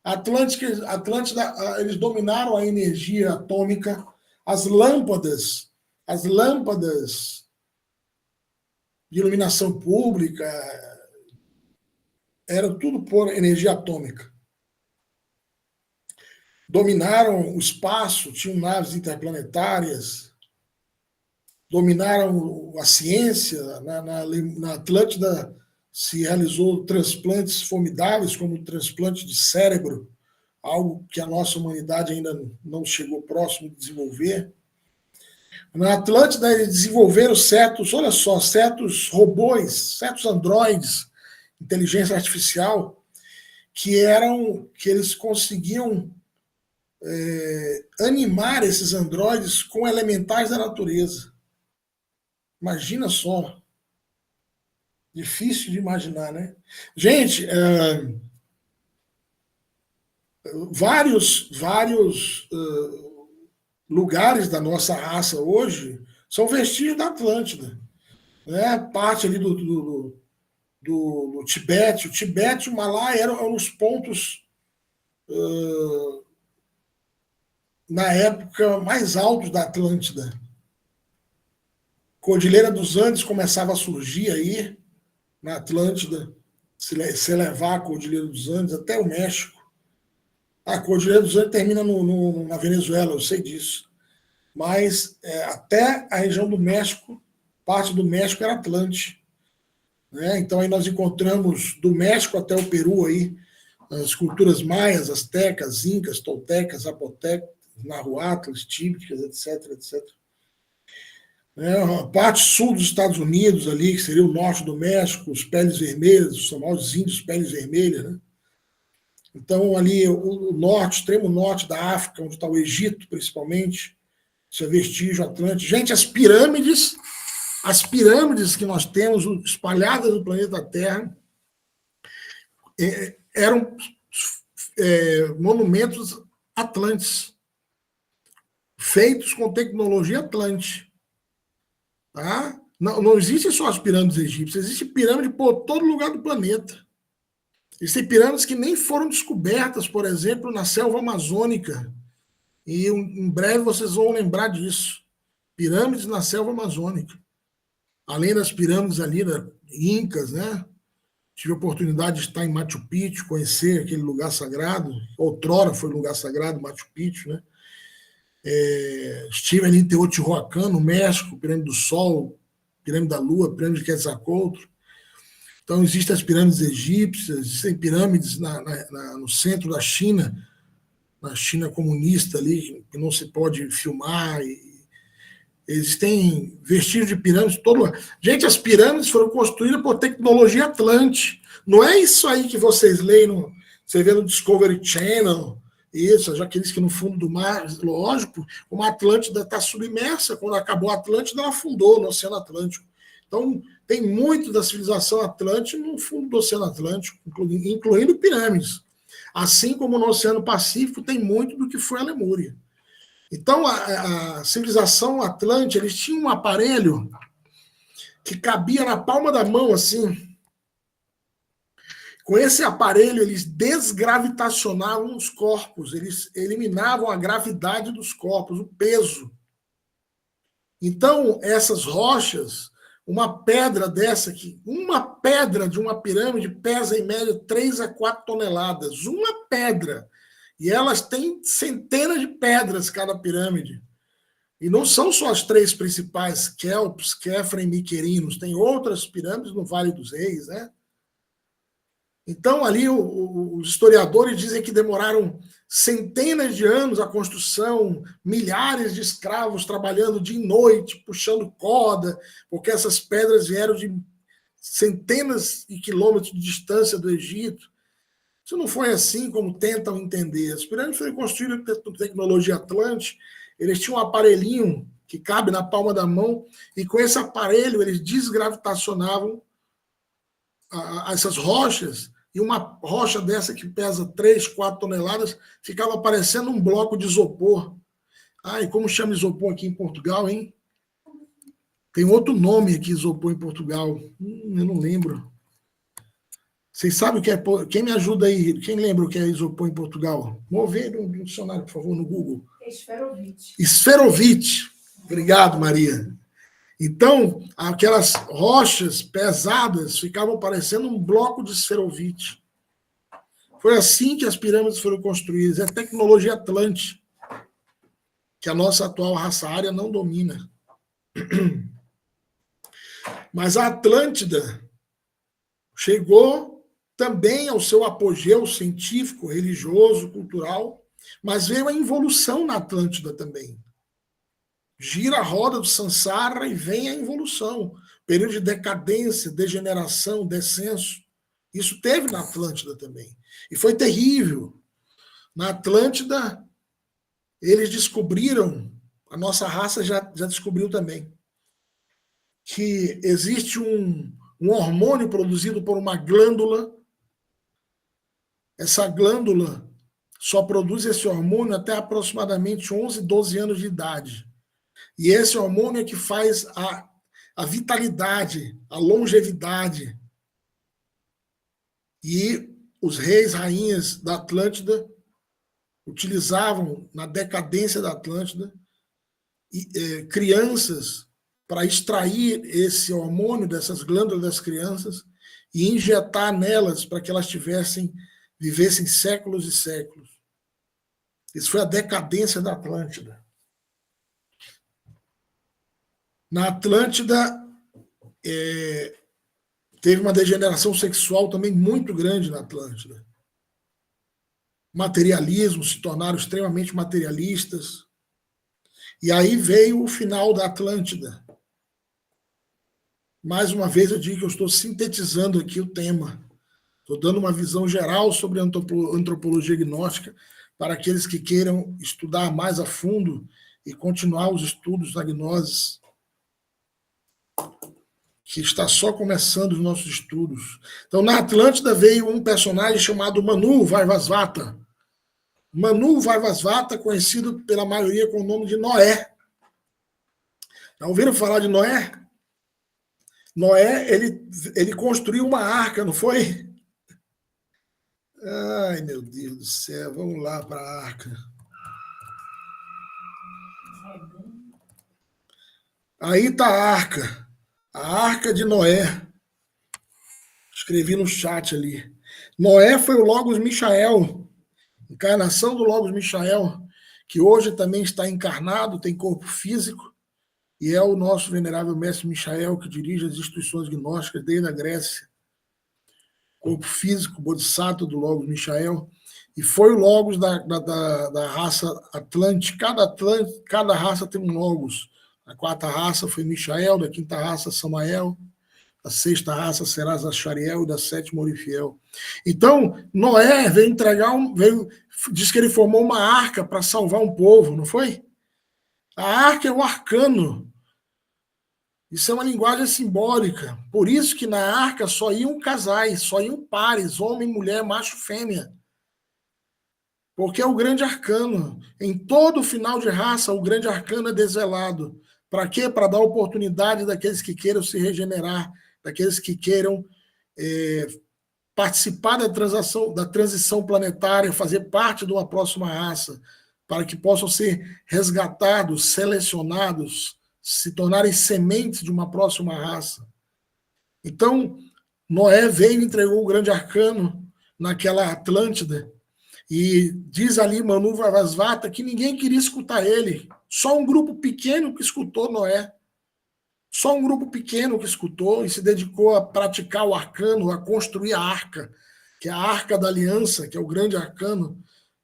A Atlântida, eles dominaram a energia atômica, as lâmpadas as lâmpadas de iluminação pública, era tudo por energia atômica. Dominaram o espaço, tinham naves interplanetárias, dominaram a ciência. Na Atlântida se realizou transplantes formidáveis, como o transplante de cérebro, algo que a nossa humanidade ainda não chegou próximo de desenvolver. Na Atlântida eles desenvolveram olha só, certos robôs, certos androides, inteligência artificial, que eles conseguiam animar esses androides com elementais da natureza. Imagina só. Difícil de imaginar, né? Gente, vários lugares da nossa raça hoje são vestígios da Atlântida. Né? Parte ali do Tibete. O Tibete e o Himalaia eram os pontos, na época, mais altos da Atlântida. Cordilheira dos Andes começava a surgir aí, na Atlântida, se elevar a Cordilheira dos Andes até o México. A Cordilheira dos Andes termina na Venezuela, eu sei disso. Mas até a região do México, parte do México era Atlântico. Né? Então aí nós encontramos do México até o Peru aí, as culturas maias, astecas, incas, toltecas, zapotecas, nahuatlas, típicas, etc, etc. A parte sul dos Estados Unidos ali, que seria o norte do México, os peles vermelhas, os famosos índios peles vermelhas, né? Então ali o norte, extremo norte da África, onde está o Egito principalmente, isso é vestígio atlântico. Gente, as pirâmides que nós temos espalhadas no planeta Terra eram monumentos atlantes, feitos com tecnologia atlante. Tá? Não existem só as pirâmides egípcias, existe pirâmide por todo lugar do planeta. Existem pirâmides que nem foram descobertas, por exemplo, na selva amazônica. E em breve vocês vão lembrar disso. Pirâmides na selva amazônica. Além das pirâmides ali, incas, né? Tive a oportunidade de estar em Machu Picchu, conhecer aquele lugar sagrado. Outrora foi lugar sagrado, Machu Picchu, né? Estive ali em Teotihuacan, no México, Pirâmide do Sol, Pirâmide da Lua, Pirâmide de Quetzalcóatl. Então, existem as pirâmides egípcias, existem pirâmides no centro da China, na China comunista ali, que não se pode filmar. Existem vestígios de pirâmides todo lugar. Gente, as pirâmides foram construídas por tecnologia atlante. Não é isso aí que vocês leem, você vê no Discovery Channel, isso, já aqueles que no fundo do mar, lógico, como a Atlântida está submersa, quando acabou a Atlântida, ela afundou no Oceano Atlântico. Então, tem muito da civilização atlântica no fundo do Oceano Atlântico, incluindo pirâmides. Assim como no Oceano Pacífico tem muito do que foi a Lemúria. Então, a civilização atlântica, eles tinham um aparelho que cabia na palma da mão, assim. Com esse aparelho, eles desgravitacionavam os corpos, eles eliminavam a gravidade dos corpos, o peso. Então, essas rochas, uma pedra dessa aqui, uma pedra de uma pirâmide pesa, em média, 3 a 4 toneladas. Uma pedra. E elas têm centenas de pedras cada pirâmide. E não são só as 3 principais, Kelps, Kefren e Miquerinos. Tem outras pirâmides no Vale dos Reis, né? Então, ali, os historiadores dizem que demoraram centenas de anos a construção, milhares de escravos trabalhando dia e noite, puxando corda, porque essas pedras vieram de centenas de quilômetros de distância do Egito. Isso não foi assim como tentam entender. As pirâmides foram construídas com tecnologia atlante, eles tinham um aparelhinho que cabe na palma da mão, e com esse aparelho eles desgravitacionavam essas rochas, e uma rocha dessa que pesa 3, 4 toneladas ficava parecendo um bloco de isopor. E como chama isopor aqui em Portugal, hein? Tem outro nome aqui, isopor em Portugal. Eu não lembro. Vocês sabem o que é? Quem me ajuda aí? Quem lembra o que é isopor em Portugal? Vou ver no dicionário, por favor, no Google. Esferovite. Esferovite. Obrigado, Maria. Então, aquelas rochas pesadas ficavam parecendo um bloco de esferovite. Foi assim que as pirâmides foram construídas. É a tecnologia Atlante, que a nossa atual raça ária não domina. Mas a Atlântida chegou também ao seu apogeu científico, religioso, cultural, mas veio a involução na Atlântida também. Gira a roda do Sansara e vem a involução. Período de decadência, degeneração, descenso. Isso teve na Atlântida também. E foi terrível. Na Atlântida, eles descobriram, a nossa raça já descobriu também, que existe um hormônio produzido por uma glândula. Essa glândula só produz esse hormônio até aproximadamente 11, 12 anos de idade. E esse hormônio é que faz a vitalidade, a longevidade. E os reis, rainhas da Atlântida utilizavam, na decadência da Atlântida, crianças para extrair esse hormônio dessas glândulas das crianças e injetar nelas para que elas vivessem séculos e séculos. Isso foi a decadência da Atlântida. Na Atlântida, teve uma degeneração sexual também muito grande na Atlântida. Materialismo, se tornaram extremamente materialistas. E aí veio o final da Atlântida. Mais uma vez eu digo que eu estou sintetizando aqui o tema. Estou dando uma visão geral sobre a antropologia gnóstica para aqueles que queiram estudar mais a fundo e continuar os estudos da gnose, que está só começando os nossos estudos. Então, na Atlântida veio um personagem chamado Manu Vaivasvata. Manu Vaivasvata, conhecido pela maioria com o nome de Noé. Já ouviram falar de Noé? Noé, ele construiu uma arca, não foi? Ai, meu Deus do céu, vamos lá para a arca. Aí está a arca de Noé. Escrevi no chat ali. Noé foi o Logos Michael, encarnação do Logos Michael, que hoje também está encarnado, tem corpo físico, e é o nosso venerável mestre Michael, que dirige as instituições gnósticas desde a Grécia. Corpo físico, bodhisattva do Logos Michael, e foi o Logos da raça Atlante. Cada raça tem um Logos. A quarta raça foi Michael, da quinta raça Samael, da sexta raça será Zachariel e da sétima Orifiel. Então, Noé veio diz que ele formou uma arca para salvar um povo, não foi? A arca é o arcano. Isso é uma linguagem simbólica. Por isso que na arca só iam casais, só iam pares, homem, mulher, macho, fêmea. Porque é o grande arcano. Em todo final de raça, o grande arcano é desvelado. Para quê? Para dar oportunidade daqueles que queiram se regenerar, daqueles que queiram participar da transição planetária, fazer parte de uma próxima raça, para que possam ser resgatados, selecionados, se tornarem sementes de uma próxima raça. Então, Noé veio e entregou o grande arcano naquela Atlântida, e diz ali Manu Vaivasvata que ninguém queria escutar ele, só um grupo pequeno que escutou Noé, só um grupo pequeno que escutou e se dedicou a praticar o arcano, a construir a arca, que é a arca da aliança, que é o grande arcano,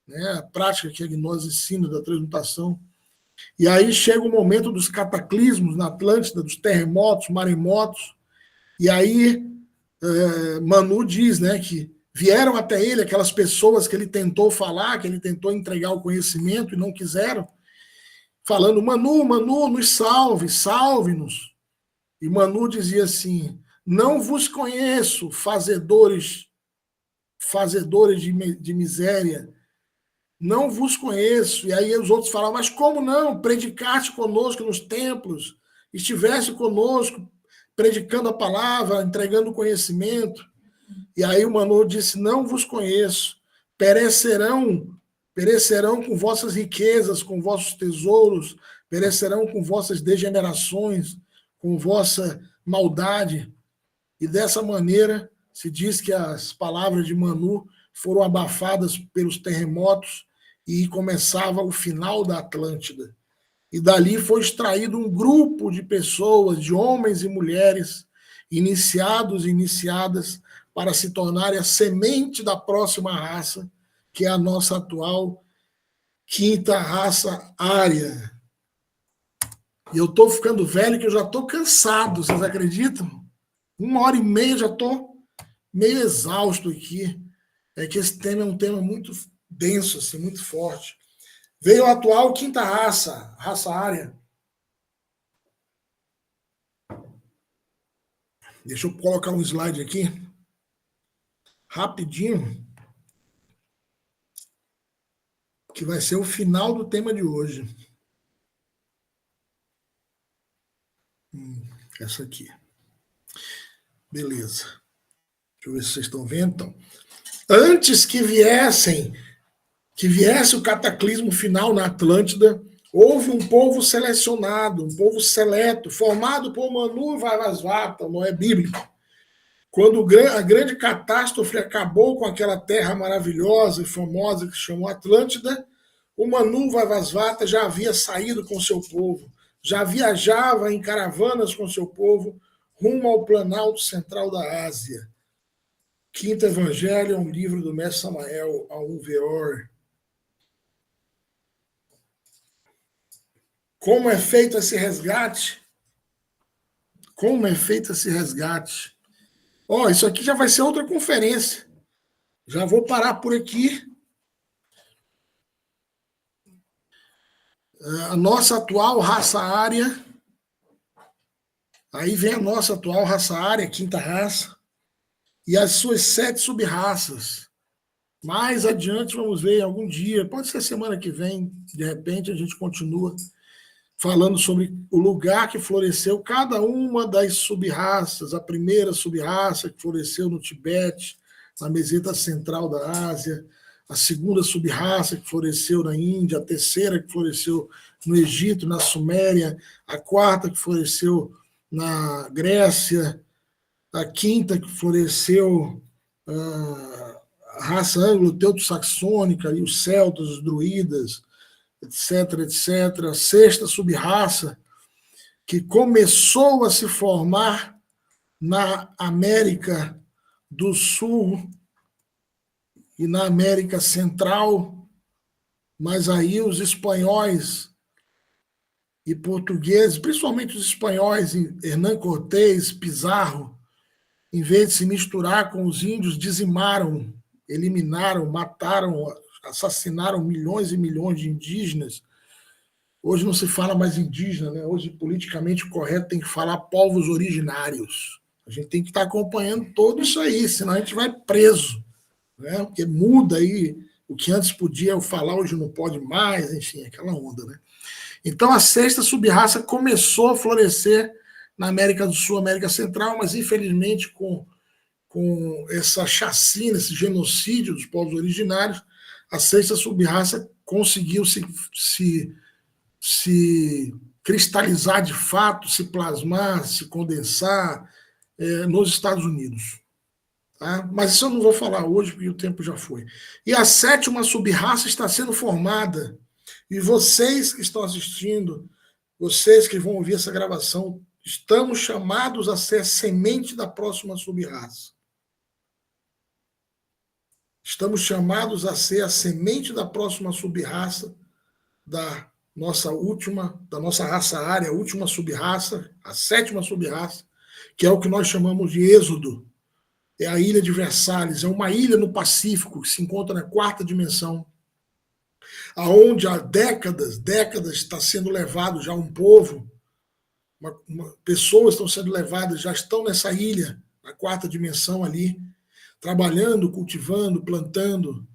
né, a prática que a gnose ensina da transmutação. E aí chega o momento dos cataclismos na Atlântida, dos terremotos, maremotos, e aí Manu diz, né, que vieram até ele aquelas pessoas que ele tentou falar, que ele tentou entregar o conhecimento e não quiseram, falando, Manu, nos salve, salve-nos. E Manu dizia assim, não vos conheço, fazedores de miséria, não vos conheço. E aí os outros falavam, mas como não? Predicaste conosco nos templos, estivesse conosco, predicando a palavra, entregando o conhecimento. E aí o Manu disse, não vos conheço, perecerão com vossas riquezas, com vossos tesouros, perecerão com vossas degenerações, com vossa maldade. E dessa maneira se diz que as palavras de Manu foram abafadas pelos terremotos e começava o final da Atlântida. E dali foi extraído um grupo de pessoas, de homens e mulheres, iniciados e iniciadas, para se tornarem a semente da próxima raça, que é a nossa atual quinta raça ária. E eu estou ficando velho que eu já estou cansado, vocês acreditam? 1h30 já estou meio exausto aqui. É que esse tema é um tema muito denso, assim, muito forte. Veio a atual quinta raça, raça ária. Deixa eu colocar um slide aqui, rapidinho, que vai ser o final do tema de hoje. Essa aqui. Beleza. Deixa eu ver se vocês estão vendo. Então, antes que viesse o cataclismo final na Atlântida, houve um povo selecionado, um povo seleto, formado por Manu e Vaivasvata, não é bíblico. Quando a grande catástrofe acabou com aquela terra maravilhosa e famosa que se chamou Atlântida, o Manu Vaivasvata já havia saído com seu povo, já viajava em caravanas com seu povo rumo ao Planalto Central da Ásia. Quinto Evangelho é um livro do mestre Samael Aun-Weor. Como é feito esse resgate? Como é feito esse resgate? Isso aqui já vai ser outra conferência. Já vou parar por aqui. A nossa atual raça ária. Aí vem a nossa atual raça ária, quinta raça. E as suas 7 sub-raças. Mais adiante vamos ver algum dia. Pode ser semana que vem. De repente a gente continua falando sobre o lugar que floresceu cada uma das sub-raças. A primeira sub-raça que floresceu no Tibete, na meseta central da Ásia. A segunda sub-raça que floresceu na Índia. A terceira que floresceu no Egito, na Suméria. A quarta que floresceu na Grécia. A quinta que floresceu a raça anglo-teuto-saxônica e os celtas, os druidas, etc, etc. A sexta sub-raça que começou a se formar na América do Sul e na América Central, mas aí os espanhóis e portugueses, principalmente os espanhóis, Hernán Cortés, Pizarro, em vez de se misturar com os índios, dizimaram, eliminaram, mataram, assassinaram milhões e milhões de indígenas. Hoje não se fala mais indígena, né? Hoje, politicamente correto, tem que falar povos originários. A gente tem que estar acompanhando tudo isso aí, senão a gente vai preso, né? Porque muda aí, o que antes podia eu falar, hoje não pode mais, enfim, aquela onda, né? Então, a sexta sub-raça começou a florescer na América do Sul, América Central, mas, infelizmente, com essa chacina, esse genocídio dos povos originários, a sexta sub-raça conseguiu se cristalizar de fato, se plasmar, se condensar nos Estados Unidos. Tá? Mas isso eu não vou falar hoje, porque o tempo já foi. E a sétima sub-raça está sendo formada. E vocês que estão assistindo, vocês que vão ouvir essa gravação, estamos chamados a ser a semente da próxima sub-raça. Estamos chamados a ser a semente da próxima sub-raça, da nossa raça área, a última sub-raça, a sétima sub-raça, que é o que nós chamamos de Êxodo. É a ilha de Versalhes, é uma ilha no Pacífico que se encontra na 4ª dimensão, aonde há décadas está sendo levado já um povo, pessoas estão sendo levadas, já estão nessa ilha, na 4ª dimensão ali, trabalhando, cultivando, plantando.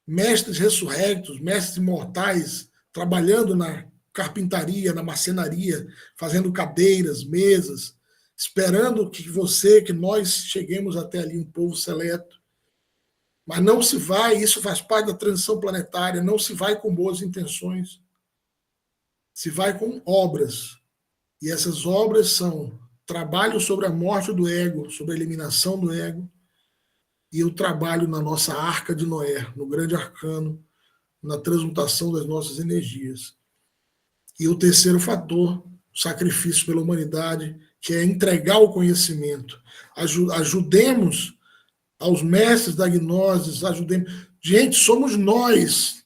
Mestres ressurrectos, mestres imortais, trabalhando na carpintaria, na marcenaria, fazendo cadeiras, mesas, esperando que nós cheguemos até ali, um povo seleto. Mas não se vai, isso faz parte da transição planetária, não se vai com boas intenções. se vai com obras. E essas obras são trabalho sobre a morte do ego, sobre a eliminação do ego, e o trabalho na nossa arca de Noé, no grande arcano, na transmutação das nossas energias. E o terceiro fator, sacrifício pela humanidade, que é entregar o conhecimento. Ajudemos aos mestres da gnose, ajudemos. Gente, somos nós,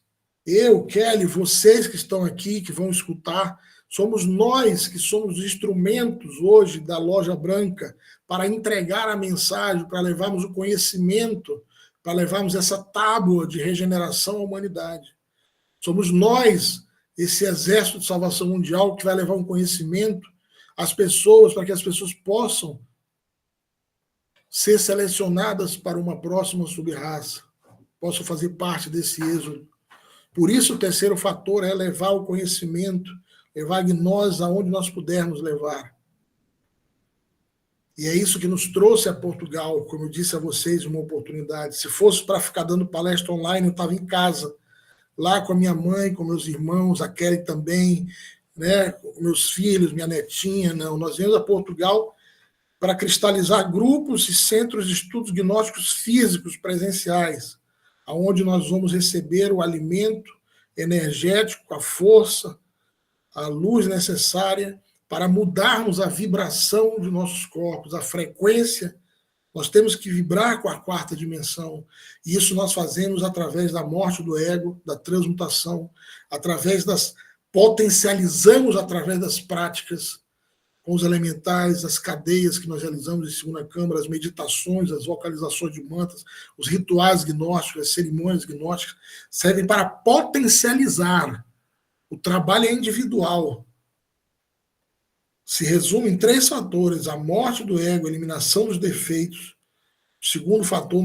eu, Kelly, vocês que estão aqui, que vão escutar, somos nós que somos os instrumentos hoje da Loja Branca para entregar a mensagem, para levarmos o conhecimento, para levarmos essa tábua de regeneração à humanidade. Somos nós, esse exército de salvação mundial, que vai levar um conhecimento às pessoas, para que as pessoas possam ser selecionadas para uma próxima subraça, possam fazer parte desse êxodo. Por isso, o terceiro fator é levar o conhecimento, levar a gnose aonde nós pudermos levar. E é isso que nos trouxe a Portugal, como eu disse a vocês, uma oportunidade. Se fosse para ficar dando palestra online, eu estava em casa, lá com a minha mãe, com meus irmãos, a Kelly também, né, com meus filhos, minha netinha. Não. Nós viemos a Portugal para cristalizar grupos e centros de estudos gnósticos físicos presenciais, onde nós vamos receber o alimento energético, a força, a luz necessária para mudarmos a vibração de nossos corpos, a frequência. Nós temos que vibrar com a quarta dimensão. E isso nós fazemos através da morte do ego, da transmutação, potencializamos através das práticas com os elementais, as cadeias que nós realizamos em segunda câmara, as meditações, as vocalizações de mantras, os rituais gnósticos, as cerimônias gnósticas, servem para potencializar. O trabalho é individual. Se resume em 3 fatores: a morte do ego, a eliminação dos defeitos. O segundo fator,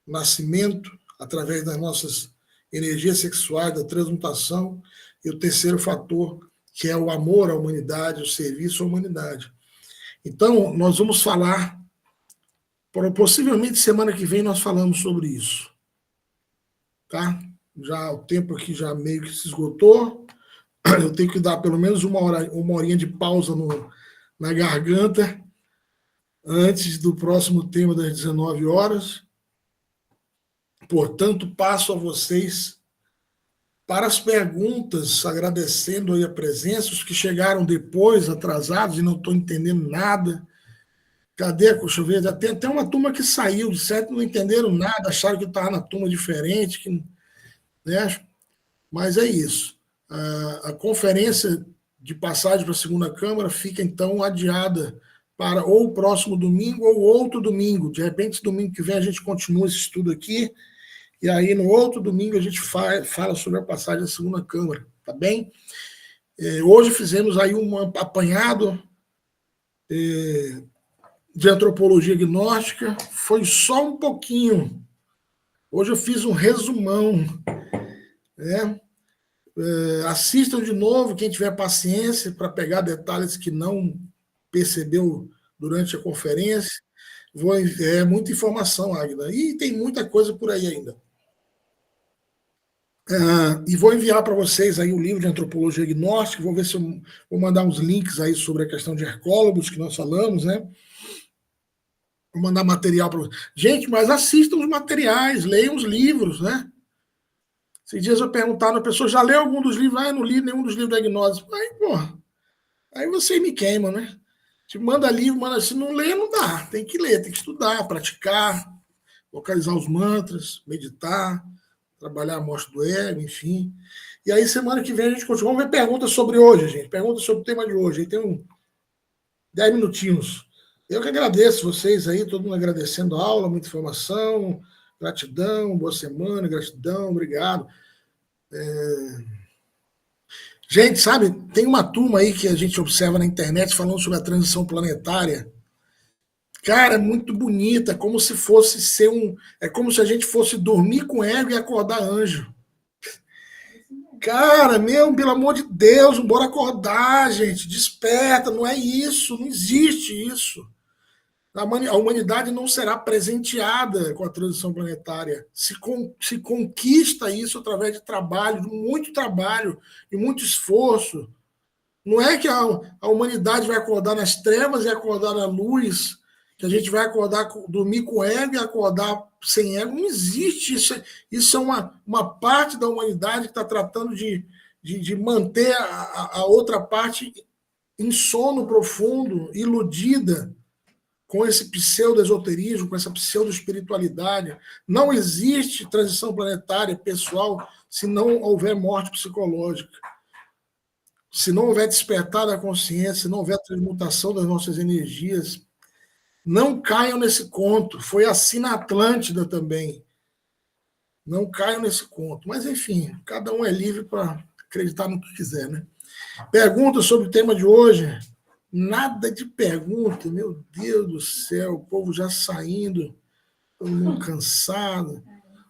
nascimento, através das nossas energias sexuais, da transmutação. E o terceiro fator, que é o amor à humanidade, o serviço à humanidade. Então, nós vamos falar, possivelmente semana que vem nós falamos sobre isso. Tá? Já o tempo aqui já meio que se esgotou. Eu tenho que dar pelo menos uma horinha de pausa na garganta antes do próximo tema das 19 horas. Portanto, passo a vocês para as perguntas, agradecendo aí a presença, os que chegaram depois, atrasados, e não estou entendendo nada. Cadê? Deixa eu ver, tem até uma turma que saiu, de certo, não entenderam nada, acharam que estava na turma diferente, né? Mas é isso. A conferência de passagem para a segunda Câmara fica, então, adiada para ou o próximo domingo ou outro domingo. De repente, domingo que vem, a gente continua esse estudo aqui, e aí, no outro domingo, a gente fala sobre a passagem da segunda Câmara, tá bem? Hoje fizemos aí um apanhado de antropologia gnóstica, foi só um pouquinho. Hoje eu fiz um resumão, né? Assistam de novo, quem tiver paciência, para pegar detalhes que não percebeu durante a conferência. É muita informação, Águida, e tem muita coisa por aí ainda. E vou enviar para vocês aí o livro de antropologia gnóstica, vou ver se eu vou mandar uns links aí sobre a questão de Hercólogos, que nós falamos, né? Vou mandar material para vocês. Gente, mas assistam os materiais, leiam os livros, né? Esses dias eu perguntava, a pessoa já leu algum dos livros? Eu não li nenhum dos livros da gnose. Aí você me queima, né? Te manda livro, se não lê, não dá. Tem que ler, tem que estudar, praticar, localizar os mantras, meditar, trabalhar a morte do ego, enfim. E aí, semana que vem, a gente continua. Vamos ver perguntas sobre hoje, gente. Perguntas sobre o tema de hoje. Aí tem 10 minutinhos. Eu que agradeço vocês aí, todo mundo agradecendo a aula, muita informação. Gratidão, boa semana, gratidão, obrigado. Gente, sabe, tem uma turma aí que a gente observa na internet falando sobre a transição planetária. Cara, é muito bonita, é como se fosse é como se a gente fosse dormir com ego e acordar anjo. Cara, pelo amor de Deus, bora acordar, gente, desperta, não é isso, não existe isso. A humanidade não será presenteada com a transição planetária. Se conquista isso através de trabalho, de muito trabalho e muito esforço. Não é que a humanidade vai acordar nas trevas e acordar na luz, que a gente vai acordar, dormir com ego e acordar sem ego. Não existe isso. Isso é uma parte da humanidade que está tratando de manter a outra parte em sono profundo, iludida, com esse pseudo-esoterismo, com essa pseudo-espiritualidade. Não existe transição planetária pessoal se não houver morte psicológica. Se não houver despertar da consciência, se não houver transmutação das nossas energias. Não caiam nesse conto. Foi assim na Atlântida também. Não caiam nesse conto. Mas, enfim, cada um é livre para acreditar no que quiser, né? Pergunta sobre o tema de hoje. Nada de pergunta, meu Deus do céu, o povo já saindo, todo mundo cansado.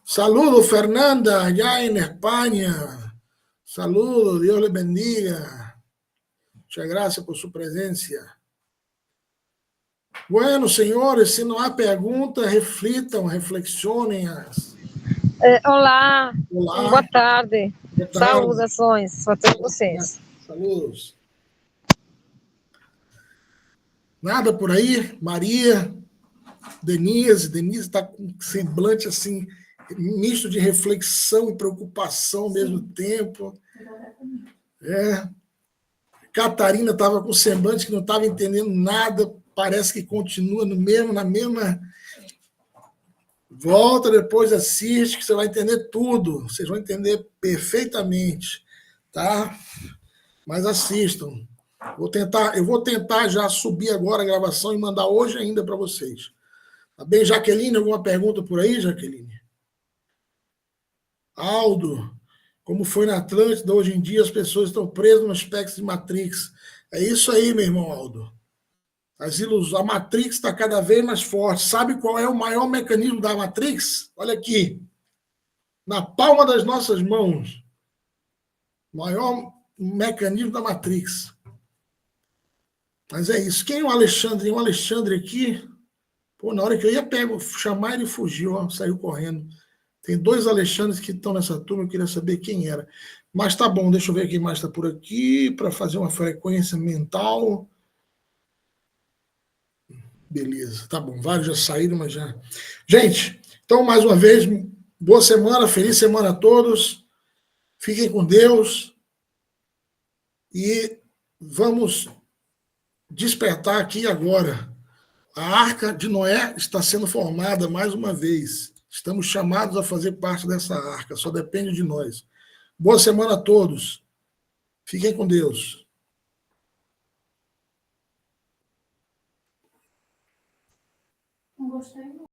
Saludo, Fernanda, já em Espanha. Saludo, Deus le bendiga. Muchas gracias por sua presença. Bueno, senhores, se não há pergunta, reflitam, reflexionem. Olá, Olá. boa tarde. Boa tarde. Saudações para todos vocês. Saludos. Nada por aí? Maria, Denise está com um semblante assim, misto de reflexão e preocupação ao mesmo tempo. Catarina estava com semblante que não estava entendendo nada, parece que continua na mesma. Volta depois, assiste, que você vai entender tudo. Vocês vão entender perfeitamente, tá? Mas assistam. Eu vou tentar já subir agora a gravação e mandar hoje ainda para vocês. Tá bem, Jaqueline? Alguma pergunta por aí, Jaqueline? Aldo, como foi na Atlântida, hoje em dia as pessoas estão presas no espectro de Matrix. É isso aí, meu irmão Aldo. A Matrix está cada vez mais forte. Sabe qual é o maior mecanismo da Matrix? Olha aqui. Na palma das nossas mãos. O maior mecanismo da Matrix. Mas é isso. Quem é o Alexandre? O Alexandre aqui. Pô, na hora que eu ia chamar, ele fugiu, ó, saiu correndo. Tem 2 Alexandres que estão nessa turma, eu queria saber quem era. Mas tá bom, deixa eu ver quem mais está por aqui, para fazer uma frequência mental. Beleza, tá bom. Vários já saíram, mas já. Gente, então, mais uma vez, boa semana, feliz semana a todos. Fiquem com Deus. E vamos despertar aqui agora. A Arca de Noé está sendo formada mais uma vez. Estamos chamados a fazer parte dessa arca, só depende de nós. Boa semana a todos. Fiquem com Deus. Não gostei.